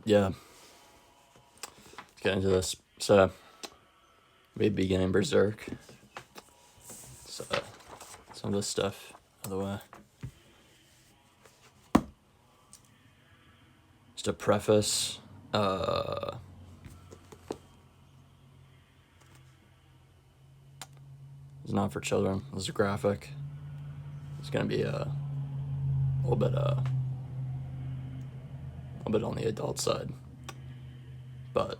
Yeah, let's get into this. So, we beginning Berserk. So, some of this stuff out of the way. Just a preface. It's not for children. This is a graphic. It's gonna be a little bit on the adult side, but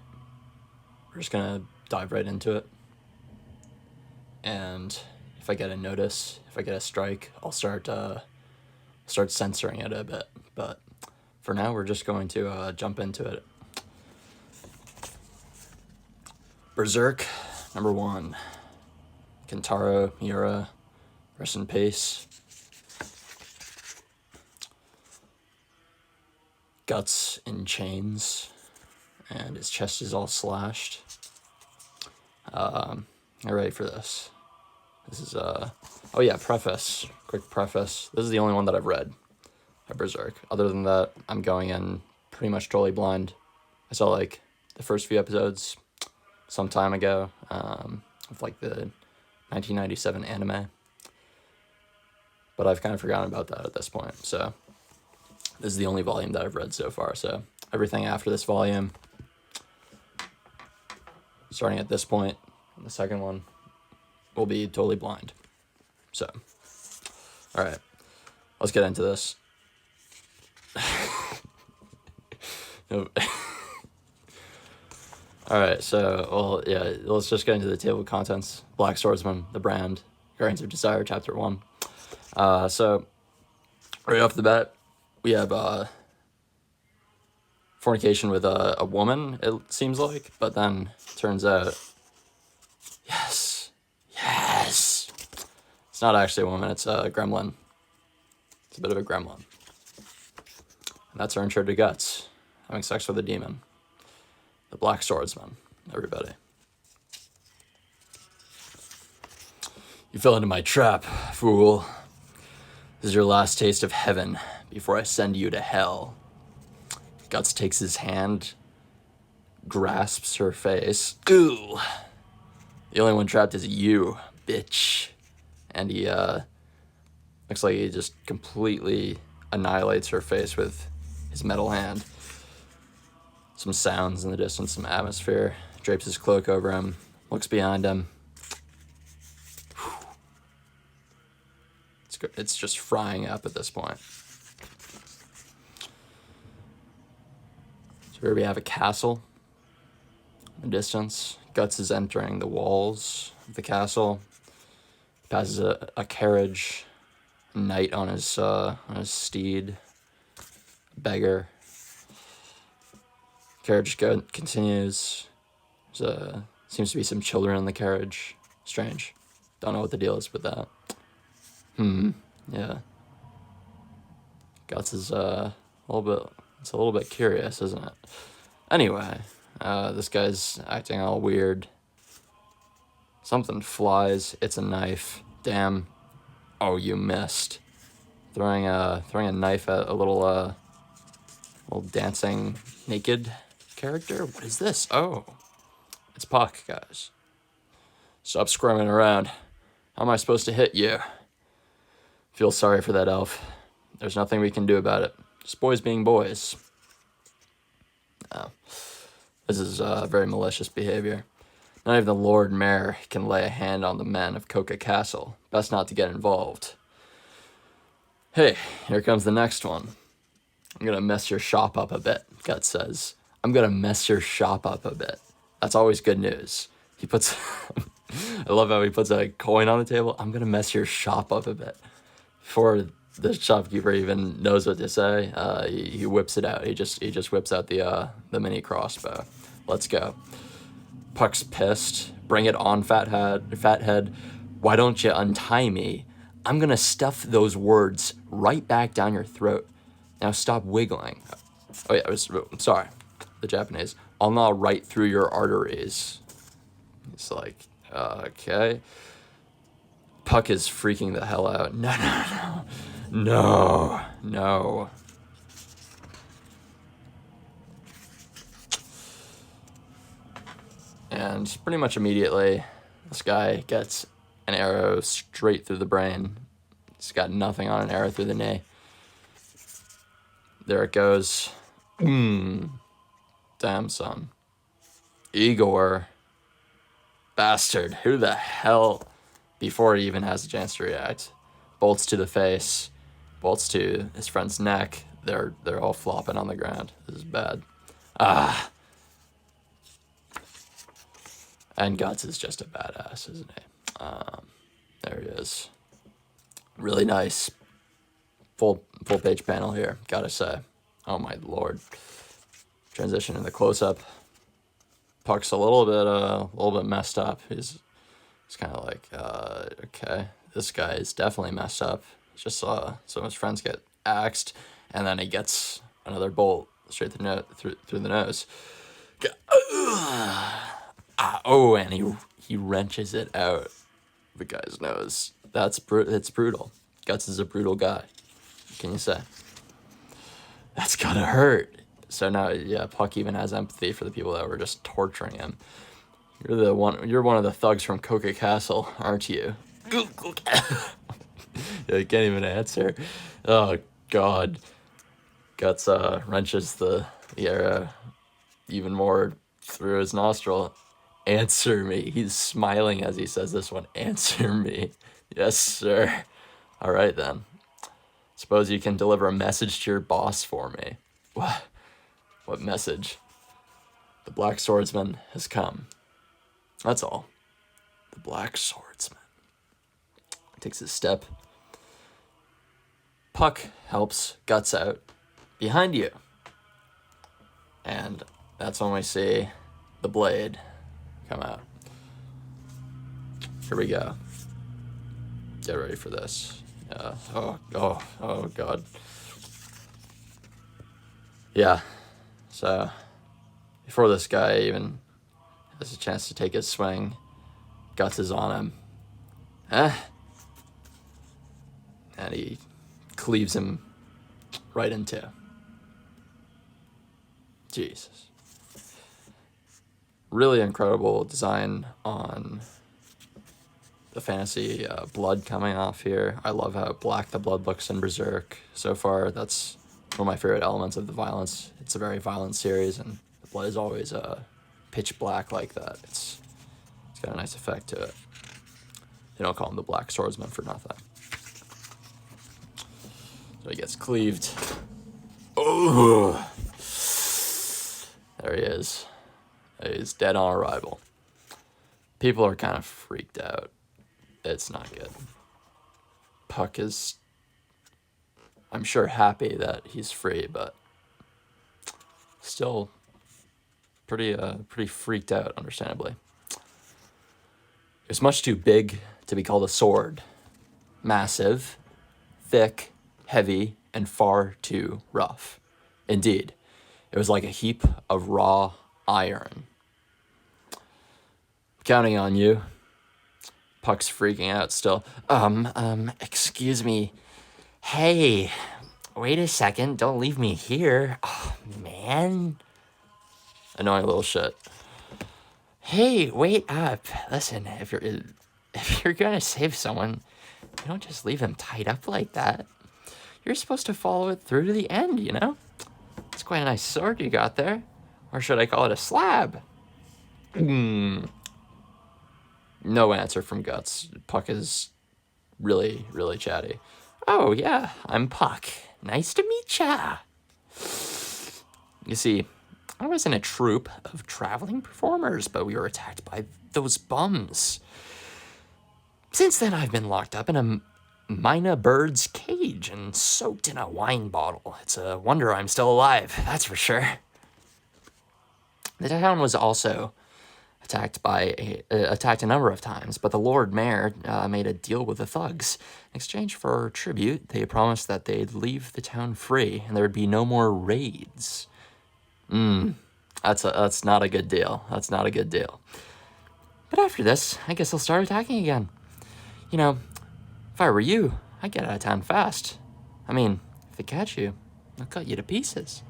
we're just gonna dive right into it. And if I get a notice, if I get a strike, I'll start censoring it a bit. But for now, we're just going to jump into it. Berserk, number 1. Kentaro Miura, rest in peace. Guts in chains, and his chest is all slashed. I'm ready for this. This is oh yeah, preface. Quick preface. This is the only one that I've read of Berserk. Other than that, I'm going in pretty much totally blind. I saw like the first few episodes some time ago, of like the 1997 anime. But I've kind of forgotten about that at this point. So this is the only volume that I've read so far. So everything after this volume, starting at this point, the second one, will be totally blind. So, all right, let's get into this. All right, so, well, yeah, let's just get into the table of contents. Black Swordsman, the brand, Guardians of Desire, Chapter 1. So, right off the bat, we have fornication with a woman, it seems like, but then turns out, yes, it's not actually a woman, it's a gremlin. It's a bit of a gremlin. And that's our intro to Guts, having sex with a demon. The Black Swordsman, everybody. You fell into my trap, fool. This is your last taste of heaven before I send you to hell. Guts takes his hand, grasps her face. Ooh. The only one trapped is you, bitch. And he looks like he just completely annihilates her face with his metal hand. Some sounds in the distance, some atmosphere. Drapes his cloak over him, looks behind him. It's just frying up at this point. So here we have a castle in the distance. Guts is entering the walls of the castle. Passes a carriage, a knight on his steed, a beggar. Carriage continues. Seems to be some children in the carriage. Strange. Don't know what the deal is with that. Yeah. Guts is a little bit curious, isn't it? Anyway, this guy's acting all weird. Something flies. It's a knife. Damn. Oh, you missed. Throwing a knife at a little dancing naked character. What is this? Oh, it's Puck, guys. Stop squirming around. How am I supposed to hit you? Feel sorry for that elf. There's nothing we can do about it. Just boys being boys. Oh. This is very malicious behavior. Not even the Lord Mayor can lay a hand on the men of Coca Castle. Best not to get involved. Hey, here comes the next one. I'm gonna mess your shop up a bit, Guts says. I'm gonna mess your shop up a bit. That's always good news. He puts... I love how he puts a coin on the table. I'm gonna mess your shop up a bit. Before the shopkeeper even knows what to say, he whips it out. He just whips out the mini crossbow. Let's go. Puck's pissed. Bring it on, fathead. Why don't you untie me? I'm gonna stuff those words right back down your throat. Now stop wiggling. Oh yeah, sorry. The Japanese. I'll gnaw right through your arteries. It's like, okay. Puck is freaking the hell out. No. And pretty much immediately, this guy gets an arrow straight through the brain. He's got nothing on an arrow through the knee. There it goes. Damn, son. Igor. Bastard. Who the hell? Before he even has a chance to react. Bolts to the face. Bolts to his friend's neck. They're all flopping on the ground. This is bad. And Guts is just a badass, isn't he? There he is. Really nice. Full page panel here, gotta say. Oh my lord. Transition in the close-up. Puck's a little bit messed up. He's kind of like, okay, this guy is definitely messed up. Just saw some of his friends get axed, and then he gets another bolt straight through the nose. Oh, and he wrenches it out the guy's nose. It's brutal. Guts is a brutal guy. What can you say? That's gotta hurt. So now, yeah, Puck even has empathy for the people that were just torturing him. You're one of the thugs from Coca Castle, aren't you? Yeah, you can't even answer. Oh God. Guts wrenches the arrow even more through his nostril. Answer me. He's smiling as he says this one. Answer me. Yes, sir. All right, then. Suppose you can deliver a message to your boss for me. What message? The Black Swordsman has come. That's all. The Black Swordsman. Takes a step. Puck helps Guts out behind you. And that's when we see the blade come out. Here we go. Get ready for this. Oh God. Yeah. So before this guy even has a chance to take his swing, Guts is on him. And he cleaves him right in two. Jesus. Really incredible design on the fantasy blood coming off here. I love how black the blood looks in Berserk so far. That's one of my favorite elements of the violence. It's a very violent series, and the blood is always pitch black like that. It's got a nice effect to it. They don't call him the Black Swordsman for nothing. So he gets cleaved. Oh, there he is. He's dead on arrival. People are kind of freaked out. It's not good. Puck is, I'm sure, happy that he's free, but still pretty freaked out, understandably. It's much too big to be called a sword. Massive, thick, heavy, and far too rough. Indeed, it was like a heap of raw iron. Counting on you. Puck's freaking out still. Excuse me. Hey, wait a second. Don't leave me here. Oh, man. Annoying little shit. Hey, wait up. Listen, if you're gonna save someone, you don't just leave them tied up like that. You're supposed to follow it through to the end, you know? It's quite a nice sword you got there. Or should I call it a slab? No answer from Guts. Puck is really, really chatty. Oh, yeah, I'm Puck. Nice to meet ya. You see, I was in a troupe of traveling performers, but we were attacked by those bums. Since then, I've been locked up in a Mina bird's cage and soaked in a wine bottle. It's a wonder I'm still alive, that's for sure. The town was also attacked a number of times, but the Lord Mayor made a deal with the thugs. In exchange for tribute, they promised that they'd leave the town free and there would be no more raids. That's not a good deal. That's not a good deal. But after this, I guess they'll start attacking again. You know, if I were you, I'd get out of town fast. I mean, if they catch you, they'll cut you to pieces.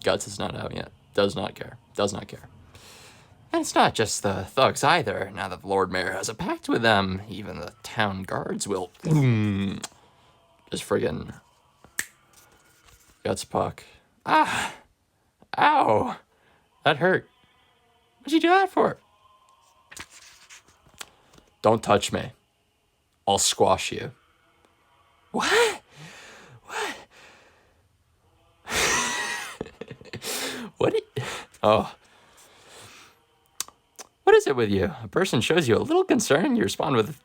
Guts is not having it. Does not care. Does not care. And it's not just the thugs either. Now that the Lord Mayor has a pact with them, even the town guards will just friggin' guts puck. Ah! Ow! That hurt. What'd you do that for? Don't touch me. I'll squash you. What? What? Oh. What is it with you? A person shows you a little concern, you respond with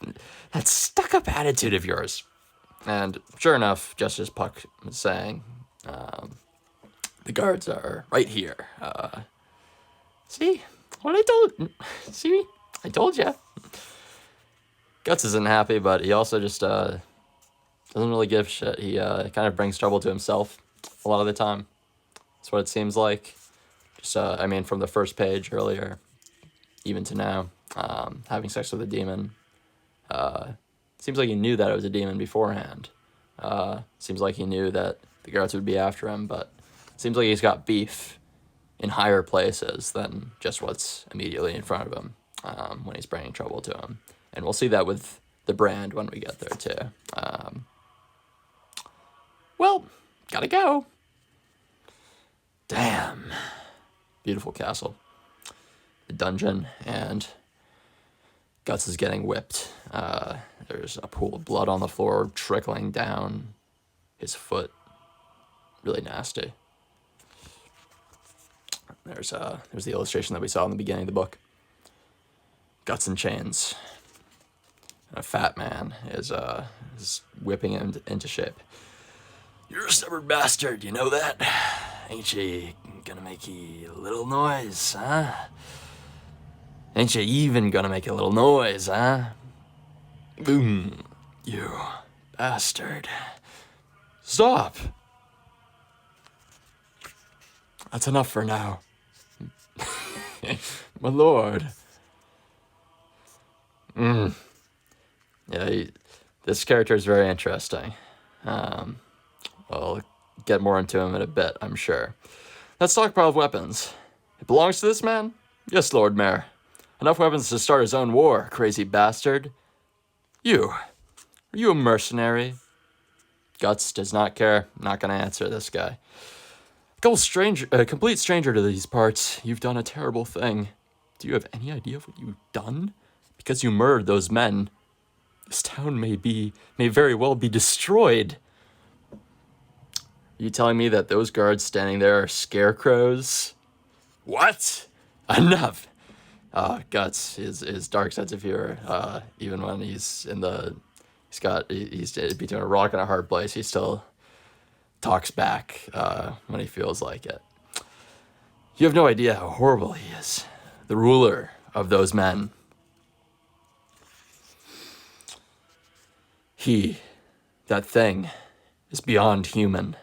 that stuck-up attitude of yours. And sure enough, just as Puck was saying, the guards are right here. See? What I told... See? I told you. Guts isn't happy, but he also just doesn't really give a shit. He kind of brings trouble to himself a lot of the time. That's what it seems like. Just, I mean, from the first page earlier, even to now, having sex with a demon. Seems like he knew that it was a demon beforehand. Seems like he knew that the guards would be after him, but seems like he's got beef in higher places than just what's immediately in front of him when he's bringing trouble to him. And we'll see that with the brand when we get there, too. Well, gotta go. Damn. Beautiful castle. The dungeon, and Guts is getting whipped. There's a pool of blood on the floor trickling down his foot. Really nasty. There's the illustration that we saw in the beginning of the book. Guts in chains. And a fat man is whipping him into shape. You're a stubborn bastard, you know that? Ain't you gonna make a little noise, huh? Ain't you even gonna make a little noise, huh? Boom. You bastard. Stop! That's enough for now. My lord. Yeah, this character is very interesting. I'll get more into him in a bit, I'm sure. That stockpile of weapons. It belongs to this man? Yes, Lord Mayor. Enough weapons to start his own war, crazy bastard. You. Are you a mercenary? Guts does not care. Not gonna answer this guy. A complete stranger to these parts. You've done a terrible thing. Do you have any idea of what you've done? Because you murdered those men, this town may very well be destroyed. Are you telling me that those guards standing there are scarecrows? What? Enough! Guts, his dark sense of humor, even when he's between a rock and a hard place, he still talks back when he feels like it. You have no idea how horrible he is. The ruler of those men. That thing, is beyond human.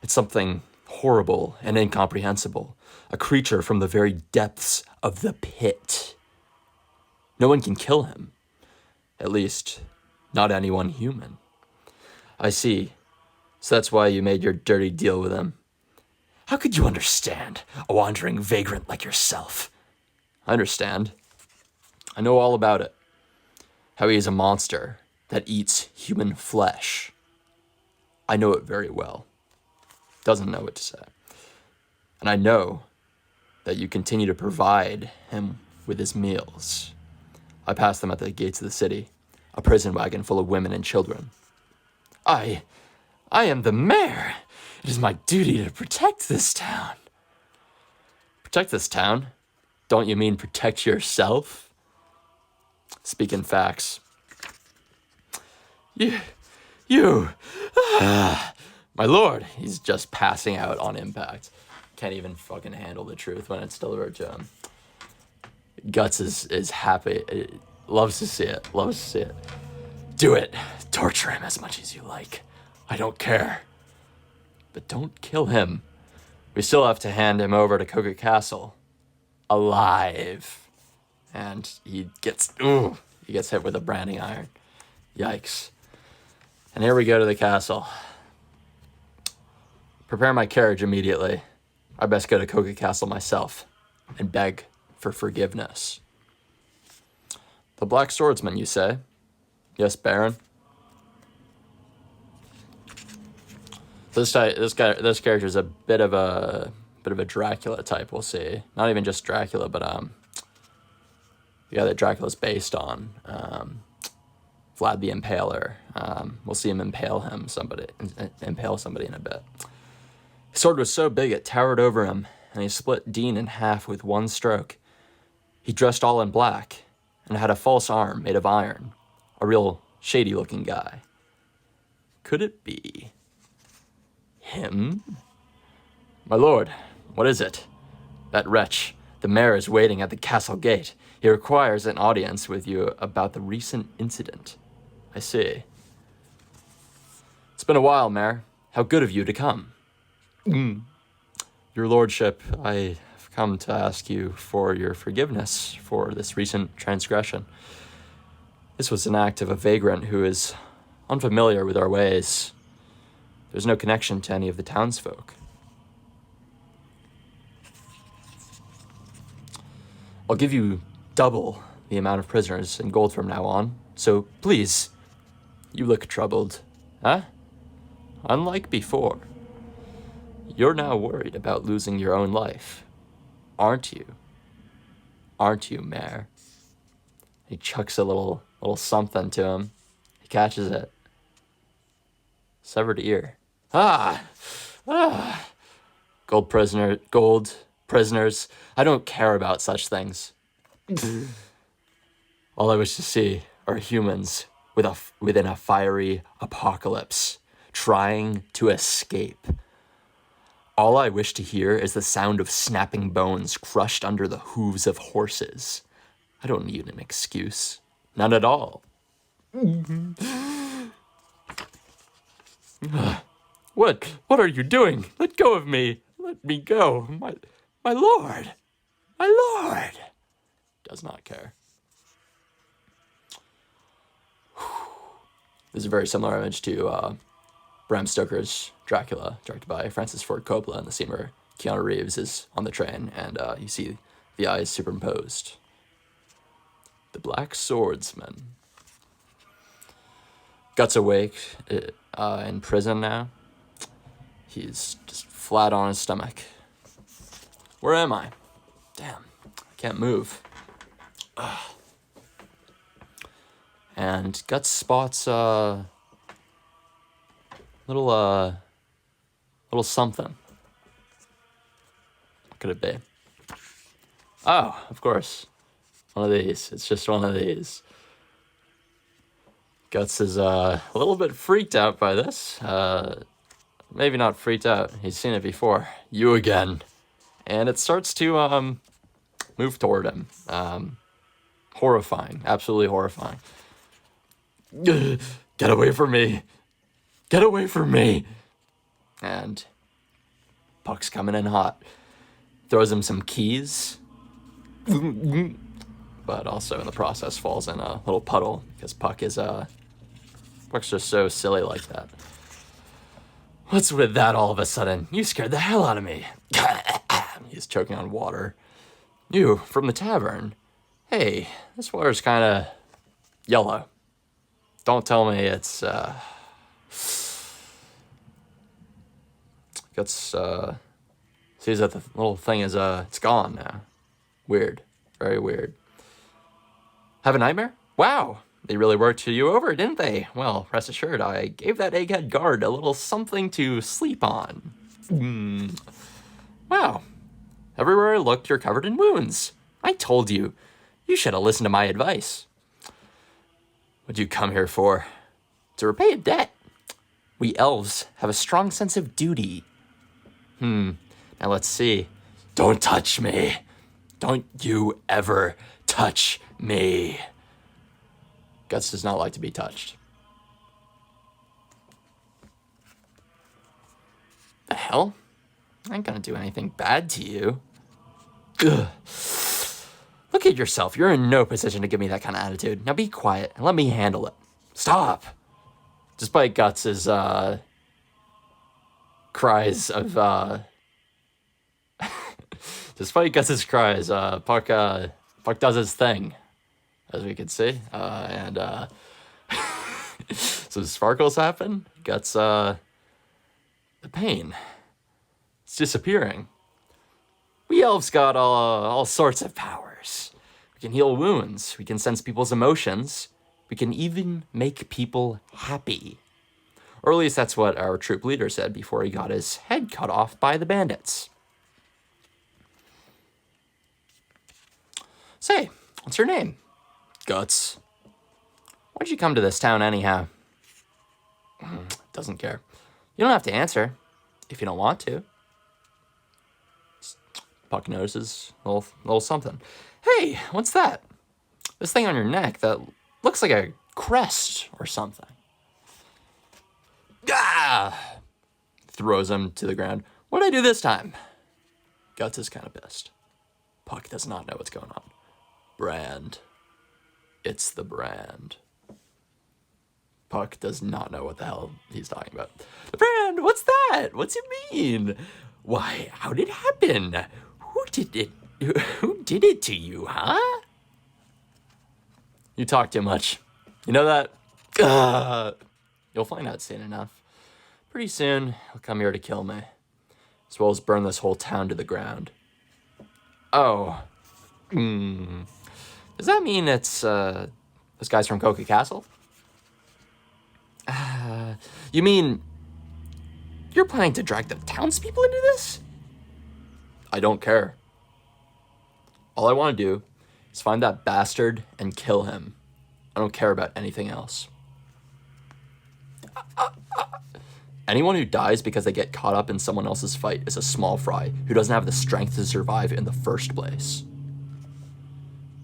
It's something horrible and incomprehensible. A creature from the very depths of the pit. No one can kill him. At least, not anyone human. I see. So that's why you made your dirty deal with him. How could you understand a wandering vagrant like yourself? I understand. I know all about it. How he is a monster that eats human flesh. I know it very well. Doesn't know what to say. And I know that you continue to provide him with his meals. I pass them at the gates of the city, a prison wagon full of women and children. I am the mayor. It is my duty to protect this town. Protect this town? Don't you mean protect yourself? Speaking facts. My lord, he's just passing out on impact. Can't even fucking handle the truth when it's delivered to him. Guts is happy. Loves to see it. Loves to see it. Do it. Torture him as much as you like. I don't care. But don't kill him. We still have to hand him over to Coca Castle. Alive. And he gets hit with a branding iron. Yikes. And here we go to the castle. Prepare my carriage immediately. I best go to Coca Castle myself and beg for forgiveness. The Black Swordsman, you say? Yes, Baron. This character is a bit of a Dracula type. We'll see. Not even just Dracula, but the guy that Dracula's based on, Vlad the Impaler. We'll see him impale somebody in a bit. His sword was so big it towered over him, and he split Dean in half with one stroke. He dressed all in black, and had a false arm made of iron. A real shady-looking guy. Could it be him? My lord, what is it? That wretch, the mayor, is waiting at the castle gate. He requires an audience with you about the recent incident. I see. It's been a while, Mayor. How good of you to come. Your lordship, I have come to ask you for your forgiveness for this recent transgression. This was an act of a vagrant who is unfamiliar with our ways. There's no connection to any of the townsfolk. I'll give you double the amount of prisoners and gold from now on, so please, you look troubled, huh? Unlike before. You're now worried about losing your own life, aren't you? Aren't you, Mayor? He chucks a little something to him. He catches it. Severed ear. Gold prisoners. I don't care about such things. All I wish to see are humans within a fiery apocalypse, trying to escape. All I wish to hear is the sound of snapping bones crushed under the hooves of horses. I don't need an excuse. None at all. What are you doing? Let go of me. Let me go. My lord. My lord. Does not care. This is a very similar image to Bram Stoker's Dracula, directed by Francis Ford Coppola, in the scene where Keanu Reeves is on the train and you see the eyes superimposed. The Black Swordsman. Guts awake in prison now. He's just flat on his stomach. Where am I? Damn, I can't move. Ugh. And Guts spots little something. What could it be? Oh, of course. One of these. It's just one of these. Guts is a little bit freaked out by this. Maybe not freaked out. He's seen it before. You again. And it starts to move toward him. Horrifying. Absolutely horrifying. Get away from me. Get away from me. And Puck's coming in hot. Throws him some keys. But also in the process falls in a little puddle because Puck's just so silly like that. What's with that all of a sudden? You scared the hell out of me. He's choking on water. You, from the tavern. Hey, this water's kind of yellow. Don't tell me it's, sees that the little thing is, it's gone now. Weird. Very weird. Have a nightmare? Wow. They really worked you over, didn't they? Well, rest assured, I gave that egghead guard a little something to sleep on. Wow. Everywhere I looked, you're covered in wounds. I told you. You should have listened to my advice. What'd you come here for? To repay a debt. We elves have a strong sense of duty. Now let's see. Don't touch me. Don't you ever touch me. Guts does not like to be touched. The hell? I ain't gonna do anything bad to you. Ugh. Look at yourself. You're in no position to give me that kind of attitude. Now be quiet and let me handle it. Stop. Despite Guts' cries of Despite Gus's cries, Puck does his thing, as we can see, and some sparkles happen. Guts, the pain, it's disappearing. We elves got all sorts of powers. We can heal wounds. We can sense people's emotions. We can even make people happy. Or at least that's what our troop leader said before he got his head cut off by the bandits. Say, what's your name? Guts. Why'd you come to this town anyhow? Doesn't care. You don't have to answer if you don't want to. Puck notices a little something. Hey, what's that? This thing on your neck that looks like a crest or something. Ah! Throws him to the ground. What did I do this time? Guts is kind of pissed. Puck does not know what's going on. Brand. It's the brand. Puck does not know what the hell he's talking about. The brand? What's that? What's it mean? Why, how did it happen? Who did it to you, huh? You talk too much. You know that? You'll find out soon enough. Pretty soon, he'll come here to kill me. As well as burn this whole town to the ground. Oh. Does that mean it's, this guy's from Coca Castle? You mean you're planning to drag the townspeople into this? I don't care. All I want to do is find that bastard and kill him. I don't care about anything else. Anyone who dies because they get caught up in someone else's fight is a small fry who doesn't have the strength to survive in the first place.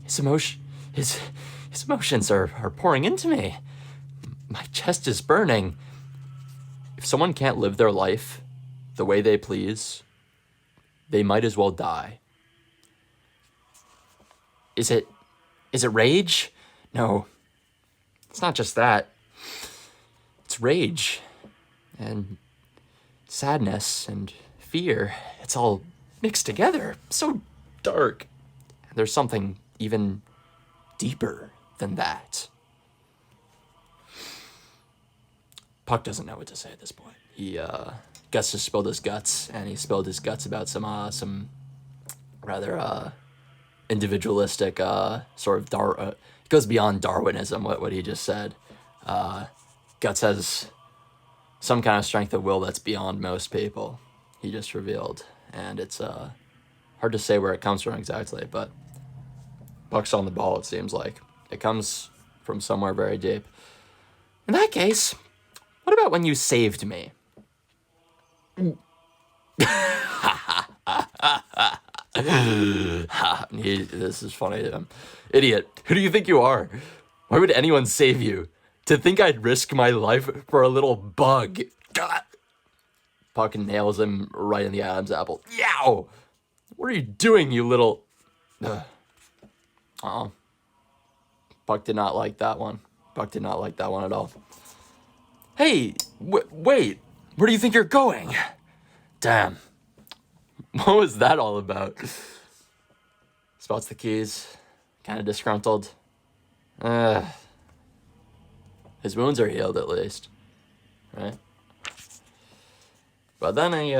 His emotions are pouring into me. My chest is burning. If someone can't live their life the way they please, they might as well die. Is it rage? No, it's not just that. It's rage and sadness and fear. It's all mixed together, so dark. There's something even deeper than that. Puck doesn't know what to say at this point. Gus just spilled his guts, and he spilled his guts about some rather individualistic sort of it goes beyond Darwinism. What he just said. Guts has some kind of strength of will that's beyond most people. He just revealed, and it's hard to say where it comes from exactly, but Puck's on the ball. It seems like it comes from somewhere very deep. In that case, what about when you saved me? This is funny to him. Idiot, who do you think you are? Why would anyone save you? To think I'd risk my life for a little bug. God. Puck nails him right in the Adam's apple. Yow! What are you doing, you little... Puck did not like that one. Puck did not like that one at all. Hey, wait. Where do you think you're going? Damn. What was that all about? Spots the keys. Kind of disgruntled. His wounds are healed at least. Right? But then he,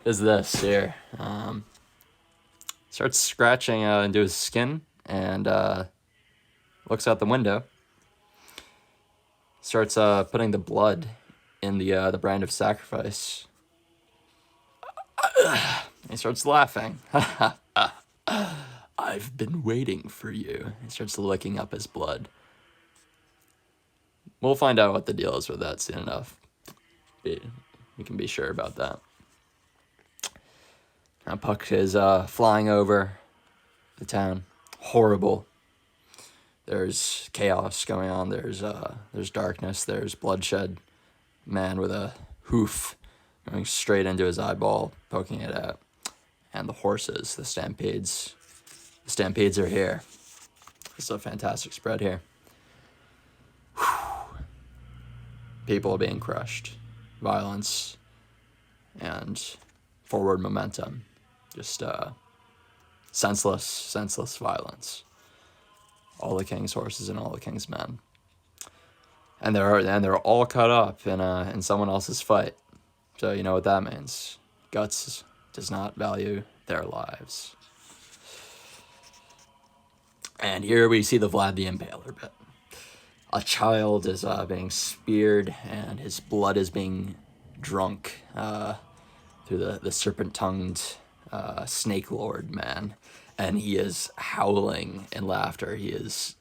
is this here. Starts scratching into his skin and looks out the window. Starts putting the blood in the brand of sacrifice. He starts laughing. I've been waiting for you. He starts licking up his blood. We'll find out what the deal is with that soon enough. We can be sure about that. Now Puck is flying over the town. Horrible. There's chaos going on. There's darkness. There's bloodshed. Man with a hoof going straight into his eyeball, poking it out. And the horses, the stampedes. The stampedes are here. It's a fantastic spread here. People are being crushed. Violence and forward momentum Just senseless violence. All the king's horses and all the king's men. And they're all caught up in someone else's fight. So you know what that means. Guts does not value their lives. And here we see the Vlad the Impaler bit. A child is being speared, and his blood is being drunk through the serpent-tongued snake lord man. And he is howling in laughter. He's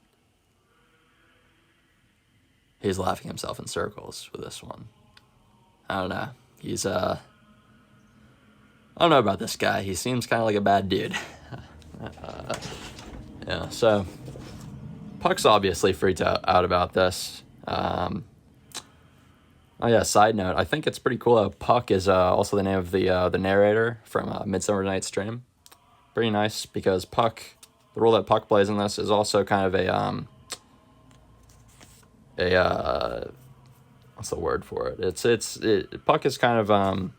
laughing himself in circles with this one. I don't know. I don't know about this guy. He seems kind of like a bad dude. Yeah, so Puck's obviously freaked out about this. Oh yeah, side note, I think it's pretty cool that Puck is also the name of the narrator from Midsummer Night's Dream. Pretty nice, because Puck, the role that Puck plays in this is also kind of what's the word for it? Puck is kind of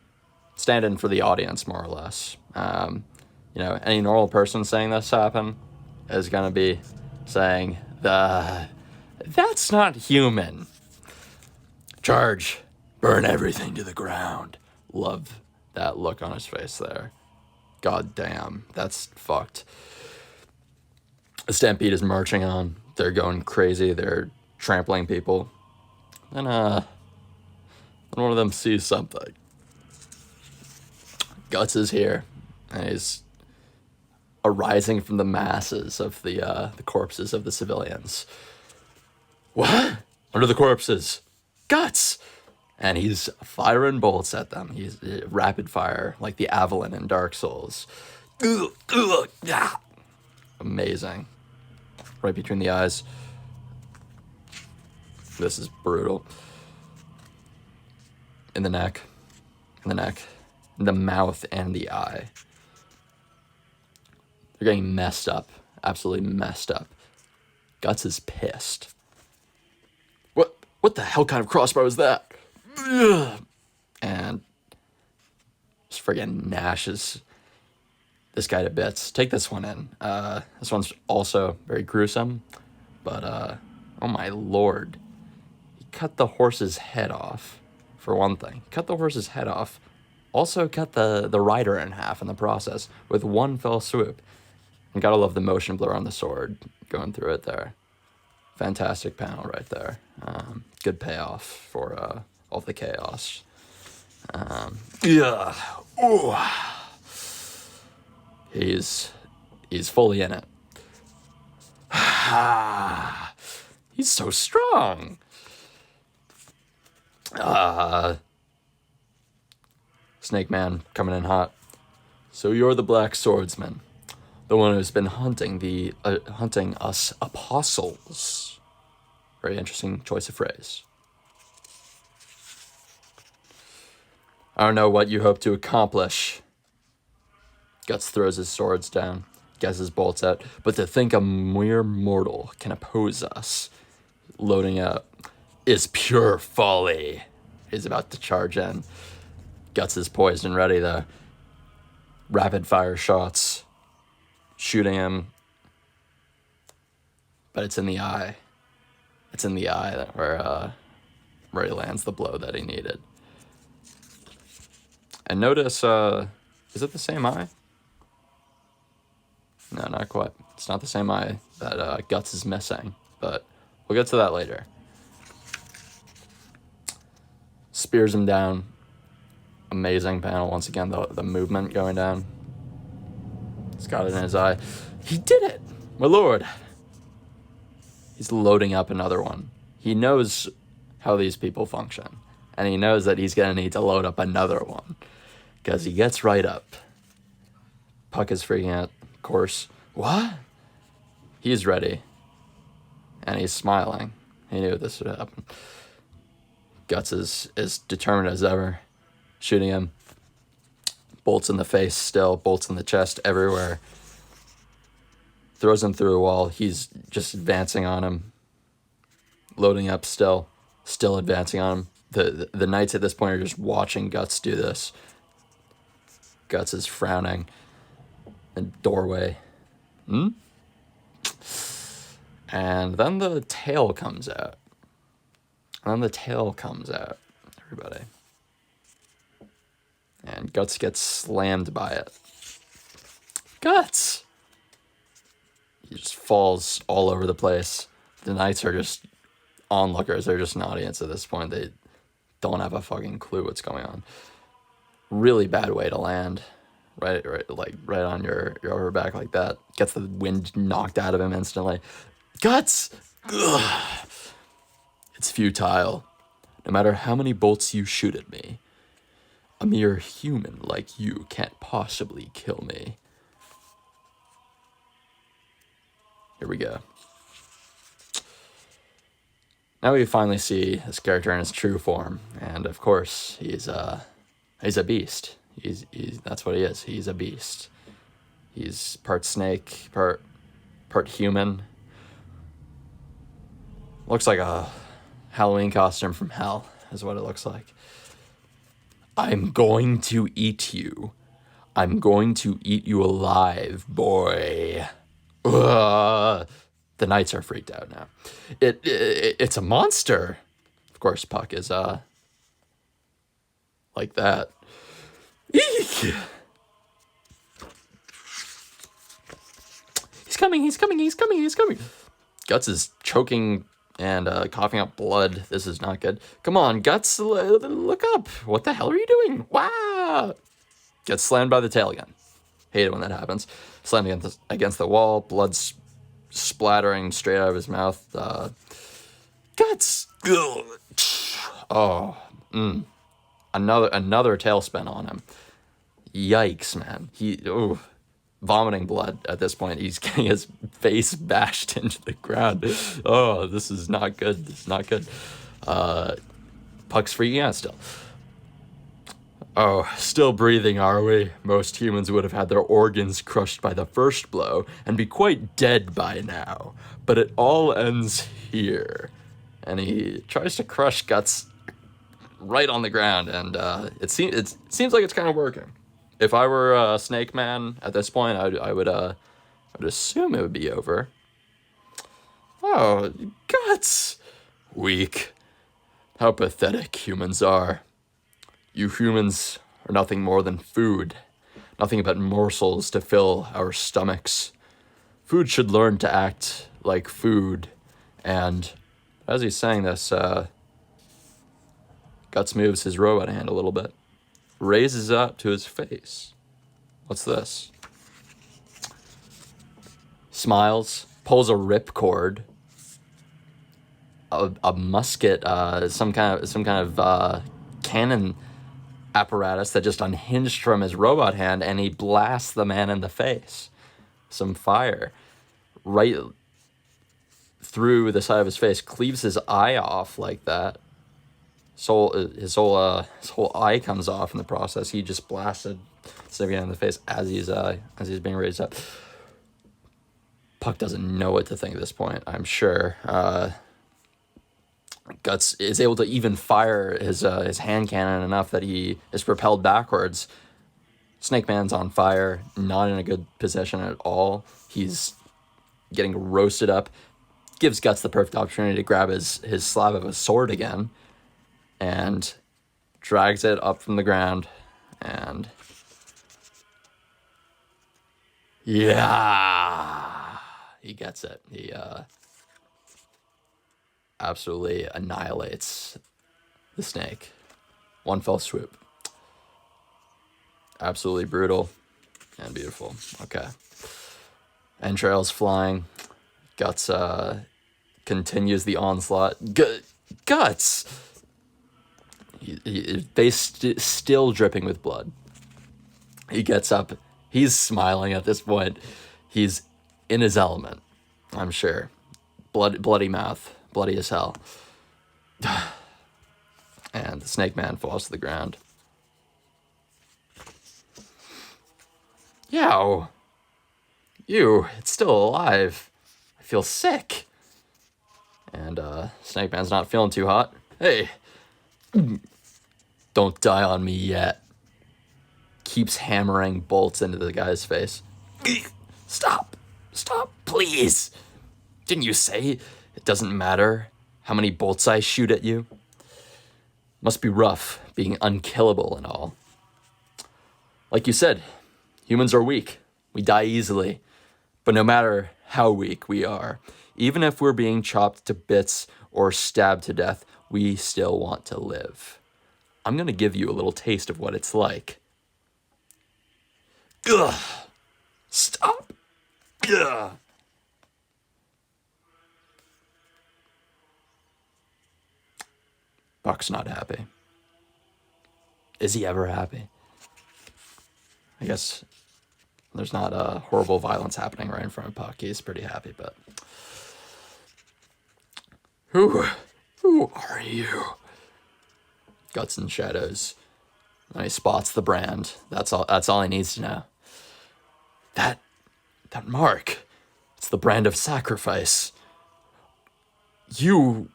stand-in for the audience, more or less. Any normal person saying this happen is gonna be saying that's not human. Charge, burn everything to the ground. Love that look on his face there. God damn, that's fucked. The Stampede is marching on. They're going crazy. They're trampling people. And one of them sees something. Guts is here, and he's arising from the masses of the corpses of the civilians. What? Under the corpses? Guts! And he's firing bolts at them. He's rapid fire, like the Avalon in Dark Souls. Amazing. Right between the eyes. This is brutal. In the neck. The mouth and the eye. They're getting messed up. Absolutely messed up. Guts is pissed. What the hell kind of crossbow is that? And just friggin' gnashes this guy to bits. Take this one in. This one's also very gruesome, but oh my lord. He cut the horse's head off, for one thing. Cut the horse's head off. Also cut the rider in half in the process with one fell swoop. And gotta love the motion blur on the sword going through it there. Fantastic panel right there. Good payoff for all the chaos. Yeah. Ooh. He's fully in it. He's so strong. Snake Man coming in hot. So you're the Black Swordsman, the one who's been hunting us apostles. Very interesting choice of phrase. I don't know what you hope to accomplish. Guts throws his swords down, gets his bolts out, but to think a mere mortal can oppose us, loading up, is pure folly. He's about to charge in. Guts is poised and ready though. Rapid fire shots, shooting him, but it's in the eye. It's in the eye where he lands the blow that he needed. And notice, is it the same eye? No, not quite. It's not the same eye that Guts is missing, but we'll get to that later. Spears him down. Amazing panel once again. The movement going down. He's got it in his eye. He did it, my lord. He's loading up another one. He knows how these people function, and he knows that he's gonna need to load up another one, because he gets right up. Puck is freaking out, of course. What? He's ready, and he's smiling. He knew this would happen. Guts is determined as ever, shooting him. Bolts in the face still, bolts in the chest everywhere. Throws him through a wall. He's just advancing on him. Loading up still advancing on him. The knights at this point are just watching Guts do this. Guts is frowning. doorway. And then the tail comes out. Everybody. And Guts gets slammed by it. Guts! He just falls all over the place. The Knights are just onlookers. They're just an audience at this point. They don't have a fucking clue what's going on. Really bad way to land. Right on your upper back like that. Gets the wind knocked out of him instantly. Guts! Ugh. It's futile. No matter how many bolts you shoot at me, a mere human like you can't possibly kill me. Here we go. Now we finally see this character in his true form, and of course he's a beast. He's that's what he is. He's a beast. He's part snake, part human. Looks like a Halloween costume from hell, is what it looks like. I'm going to eat you. I'm going to eat you alive, boy. Ugh. The Knights are freaked out now. It's a monster. Of course, Puck is like that. Eek! He's coming. Guts is choking and coughing up blood. This is not good. Come on, Guts, look up. What the hell are you doing? Wow! Gets slammed by the tail again. Hate it when that happens. Slammed against the wall. Blood's splattering straight out of his mouth. Guts! Oh. Another tailspin on him. Yikes, man. Vomiting blood at this point. He's getting his face bashed into the ground. Oh, this is not good. Puck's freaking out still. Oh, still breathing, are we? Most humans would have had their organs crushed by the first blow and be quite dead by now. But it all ends here. And he tries to crush Guts right on the ground, and it seems like it's kind of working. If I were Snake Man at this point, I would assume it would be over. Oh, Guts! Weak. How pathetic humans are. You humans are nothing more than food. Nothing but morsels to fill our stomachs. Food should learn to act like food. And as he's saying this, Guts moves his robot hand a little bit. Raises it up to his face. What's this? Smiles. Pulls a ripcord. A musket. Some kind of cannon apparatus that just unhinged from his robot hand, and he blasts the man in the face. Some fire. Right through the side of his face. Cleaves his eye off like that. His whole eye comes off in the process. He just blasted Snivian in the face as he's being raised up. Puck doesn't know what to think at this point, I'm sure. Guts is able to even fire his hand cannon enough that he is propelled backwards. Snake Man's on fire, not in a good position at all. He's getting roasted up. Gives Guts the perfect opportunity to grab his slab of a sword again. And drags it up from the ground. And yeah, he gets it. He absolutely annihilates the snake. One fell swoop. Absolutely brutal and beautiful. Okay. Entrails flying. Guts continues the onslaught. Guts! His face still dripping with blood. He gets up. He's smiling at this point. He's in his element, I'm sure. Bloody mouth. Bloody as hell. And the Snake Man falls to the ground. Yow. It's still alive. I feel sick. And Snake Man's not feeling too hot. Hey. Don't die on me yet. Keeps hammering bolts into the guy's face. Stop. Stop, please. Didn't you say it doesn't matter how many bolts I shoot at you? Must be rough being unkillable and all. Like you said, humans are weak. We die easily. But no matter how weak we are, even if we're being chopped to bits or stabbed to death, we still want to live. I'm going to give you a little taste of what it's like. Ugh. Stop. Ugh. Buck's not happy. Is he ever happy? I guess there's not horrible violence happening right in front of Puck. He's pretty happy, but... Who are you? Guts and shadows. And he spots the brand. That's all he needs to know. That mark. It's the brand of sacrifice. You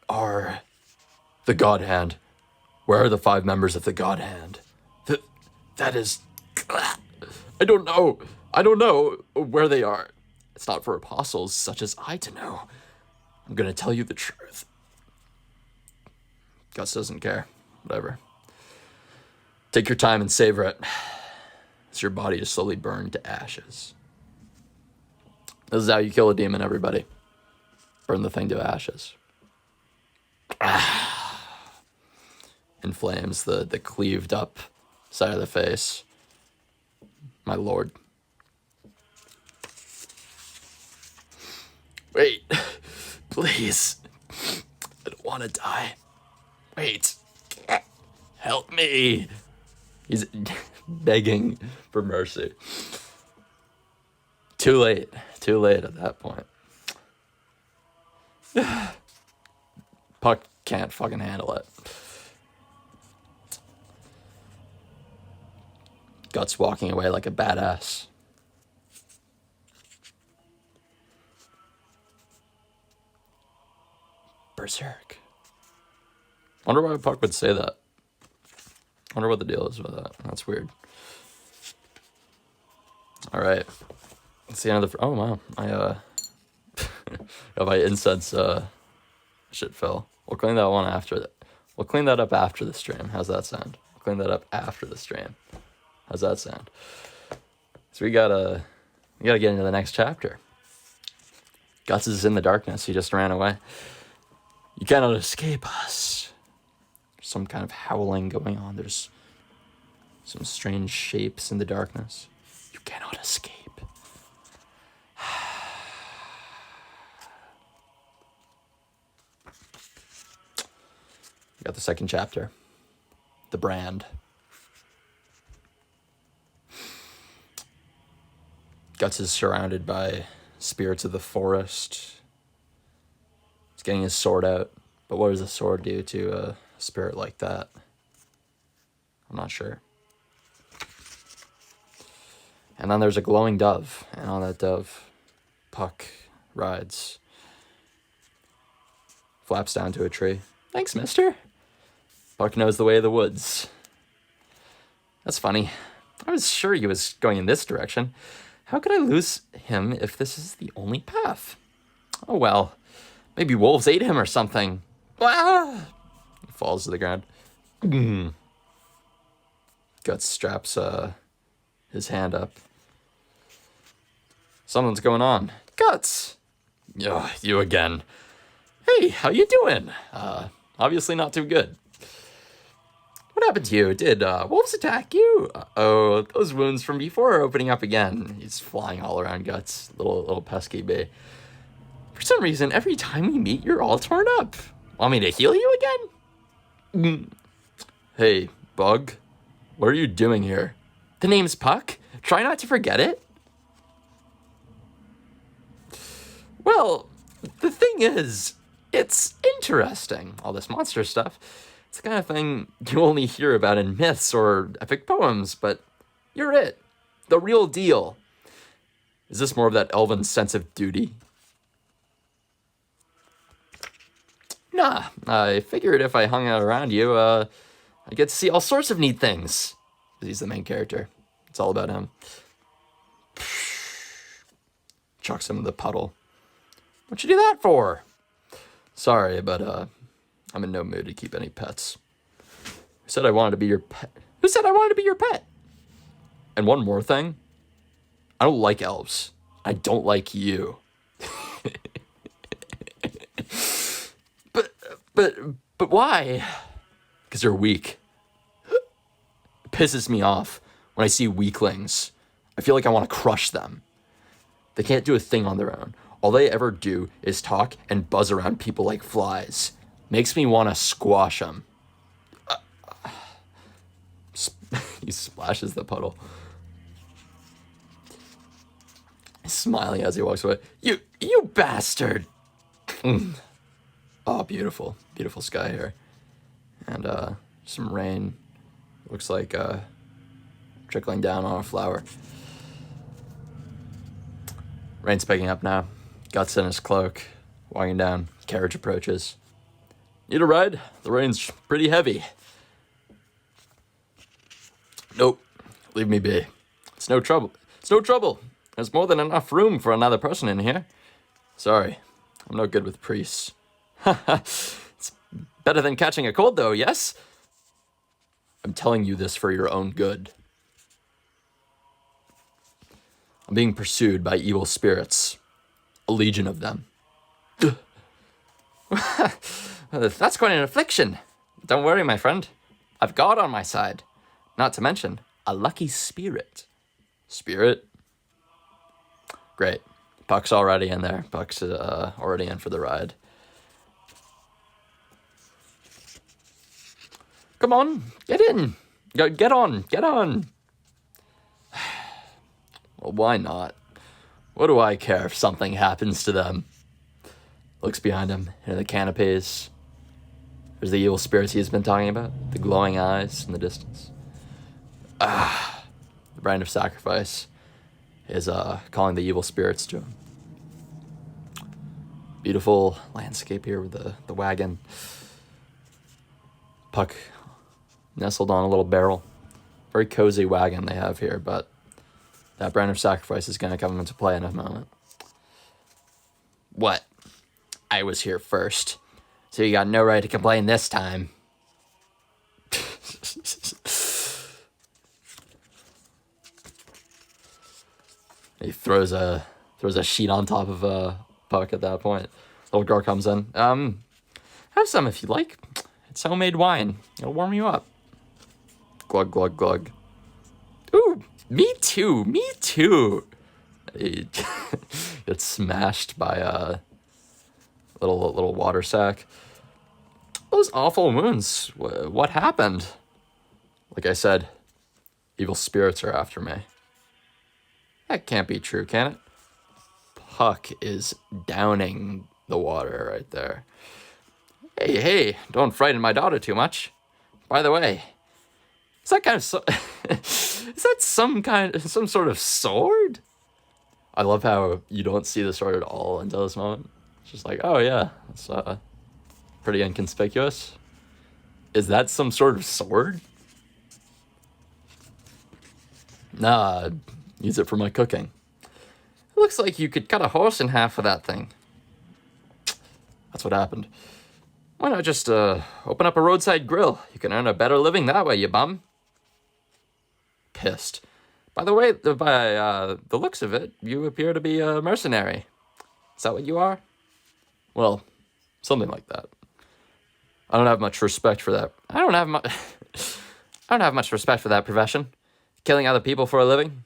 are the God Hand. Where are the 5 members of the God Hand? That is... I don't know where they are. It's not for apostles such as I to know. I'm gonna tell you the truth. Gus doesn't care. Whatever. Take your time and savor it, as your body is slowly burned to ashes. This is how you kill a demon, everybody. Burn the thing to ashes. Inflames the cleaved up side of the face. My lord. Wait. Please. I don't want to die. Wait. Help me. He's begging for mercy. Too late. Too late at that point. Puck can't fucking handle it. Guts walking away like a badass. Berserk. Wonder why Puck would say that. Wonder what the deal is with that. That's weird. Alright. That's the end of the... Oh, wow. My incense shit fell. We'll clean that one after that. We'll clean that up after the stream. How's that sound? We'll clean that up after the stream. How's that sound? So we gotta get into the next chapter. Guts is in the darkness. He just ran away. You cannot escape us. There's some kind of howling going on. There's some strange shapes in the darkness. You cannot escape. We got the second chapter. The brand. Guts is surrounded by spirits of the forest. He's getting his sword out. But what does a sword do to a spirit like that? I'm not sure. And then there's a glowing dove. And on that dove, Puck rides. Flaps down to a tree. Thanks, mister. Puck knows the way of the woods. That's funny. I was sure he was going in this direction. How could I lose him if this is the only path? Oh well. Maybe wolves ate him or something. Ah! He falls to the ground. Guts straps his hand up. Something's going on. Guts! Oh, you again. Hey, how you doing? Obviously not too good. What happened to you? Did wolves attack you? Oh, those wounds from before are opening up again. He's flying all around Guts. Little pesky bee. For some reason, every time we meet, you're all torn up. Want me to heal you again? Hey, Bug. What are you doing here? The name's Puck. Try not to forget it. Well, the thing is, it's interesting, all this monster stuff. It's the kind of thing you only hear about in myths or epic poems, but you're it. The real deal. Is this more of that elven sense of duty? Nah, I figured if I hung out around you, I'd get to see all sorts of neat things. He's the main character. It's all about him. chucks him in the puddle. What'd you do that for? Sorry, but I'm in no mood to keep any pets. Who said I wanted to be your pet? Who said I wanted to be your pet? And one more thing. I don't like elves. I don't like you. But why? Because they're weak. It pisses me off when I see weaklings. I feel like I want to crush them. They can't do a thing on their own. All they ever do is talk and buzz around people like flies. Makes me want to squash them. He splashes the puddle. Smiling as he walks away. You bastard! Oh, beautiful. Beautiful sky here. And some rain. Looks like trickling down on a flower. Rain's picking up now. Guts in his cloak. Walking down. Carriage approaches. Need a ride? The rain's pretty heavy. Nope. Leave me be. It's no trouble. It's no trouble. There's more than enough room for another person in here. Sorry. I'm no good with priests. It's better than catching a cold, though, yes? I'm telling you this for your own good. I'm being pursued by evil spirits. A legion of them. That's quite an affliction. Don't worry, my friend. I've God on my side. Not to mention, a lucky spirit. Spirit? Great. Puck's already in there. Puck's already in for the ride. Come on, get in. Get on. Well, why not? What do I care if something happens to them? Looks behind him, into the canopies. There's the evil spirits he's been talking about. The glowing eyes in the distance. The brand of sacrifice is calling the evil spirits to him. Beautiful landscape here with the wagon. Puck nestled on a little barrel. Very cozy wagon they have here, but that brand of sacrifice is going to come into play in a moment. What? I was here first, so you got no right to complain this time. He throws a sheet on top of Puck at that point. Little girl comes in. Have some if you like. It's homemade wine. It'll warm you up. Glug, glug, glug. Ooh, me too. He gets smashed by a little water sack. Those awful wounds. What happened? Like I said, evil spirits are after me. That can't be true, can it? Puck is downing the water right there. Hey, don't frighten my daughter too much. By the way, is that some sort of sword? I love how you don't see the sword at all until this moment. It's just like, oh yeah, it's pretty inconspicuous. Is that some sort of sword? Nah, use it for my cooking. It looks like you could cut a horse in half with that thing. That's what happened. Why not just open up a roadside grill? You can earn a better living that way, you bum. Pissed. By the way, by the looks of it, you appear to be a mercenary. Is that what you are? Well, something like that. I don't have much respect for that. I don't have much respect for that profession. Killing other people for a living.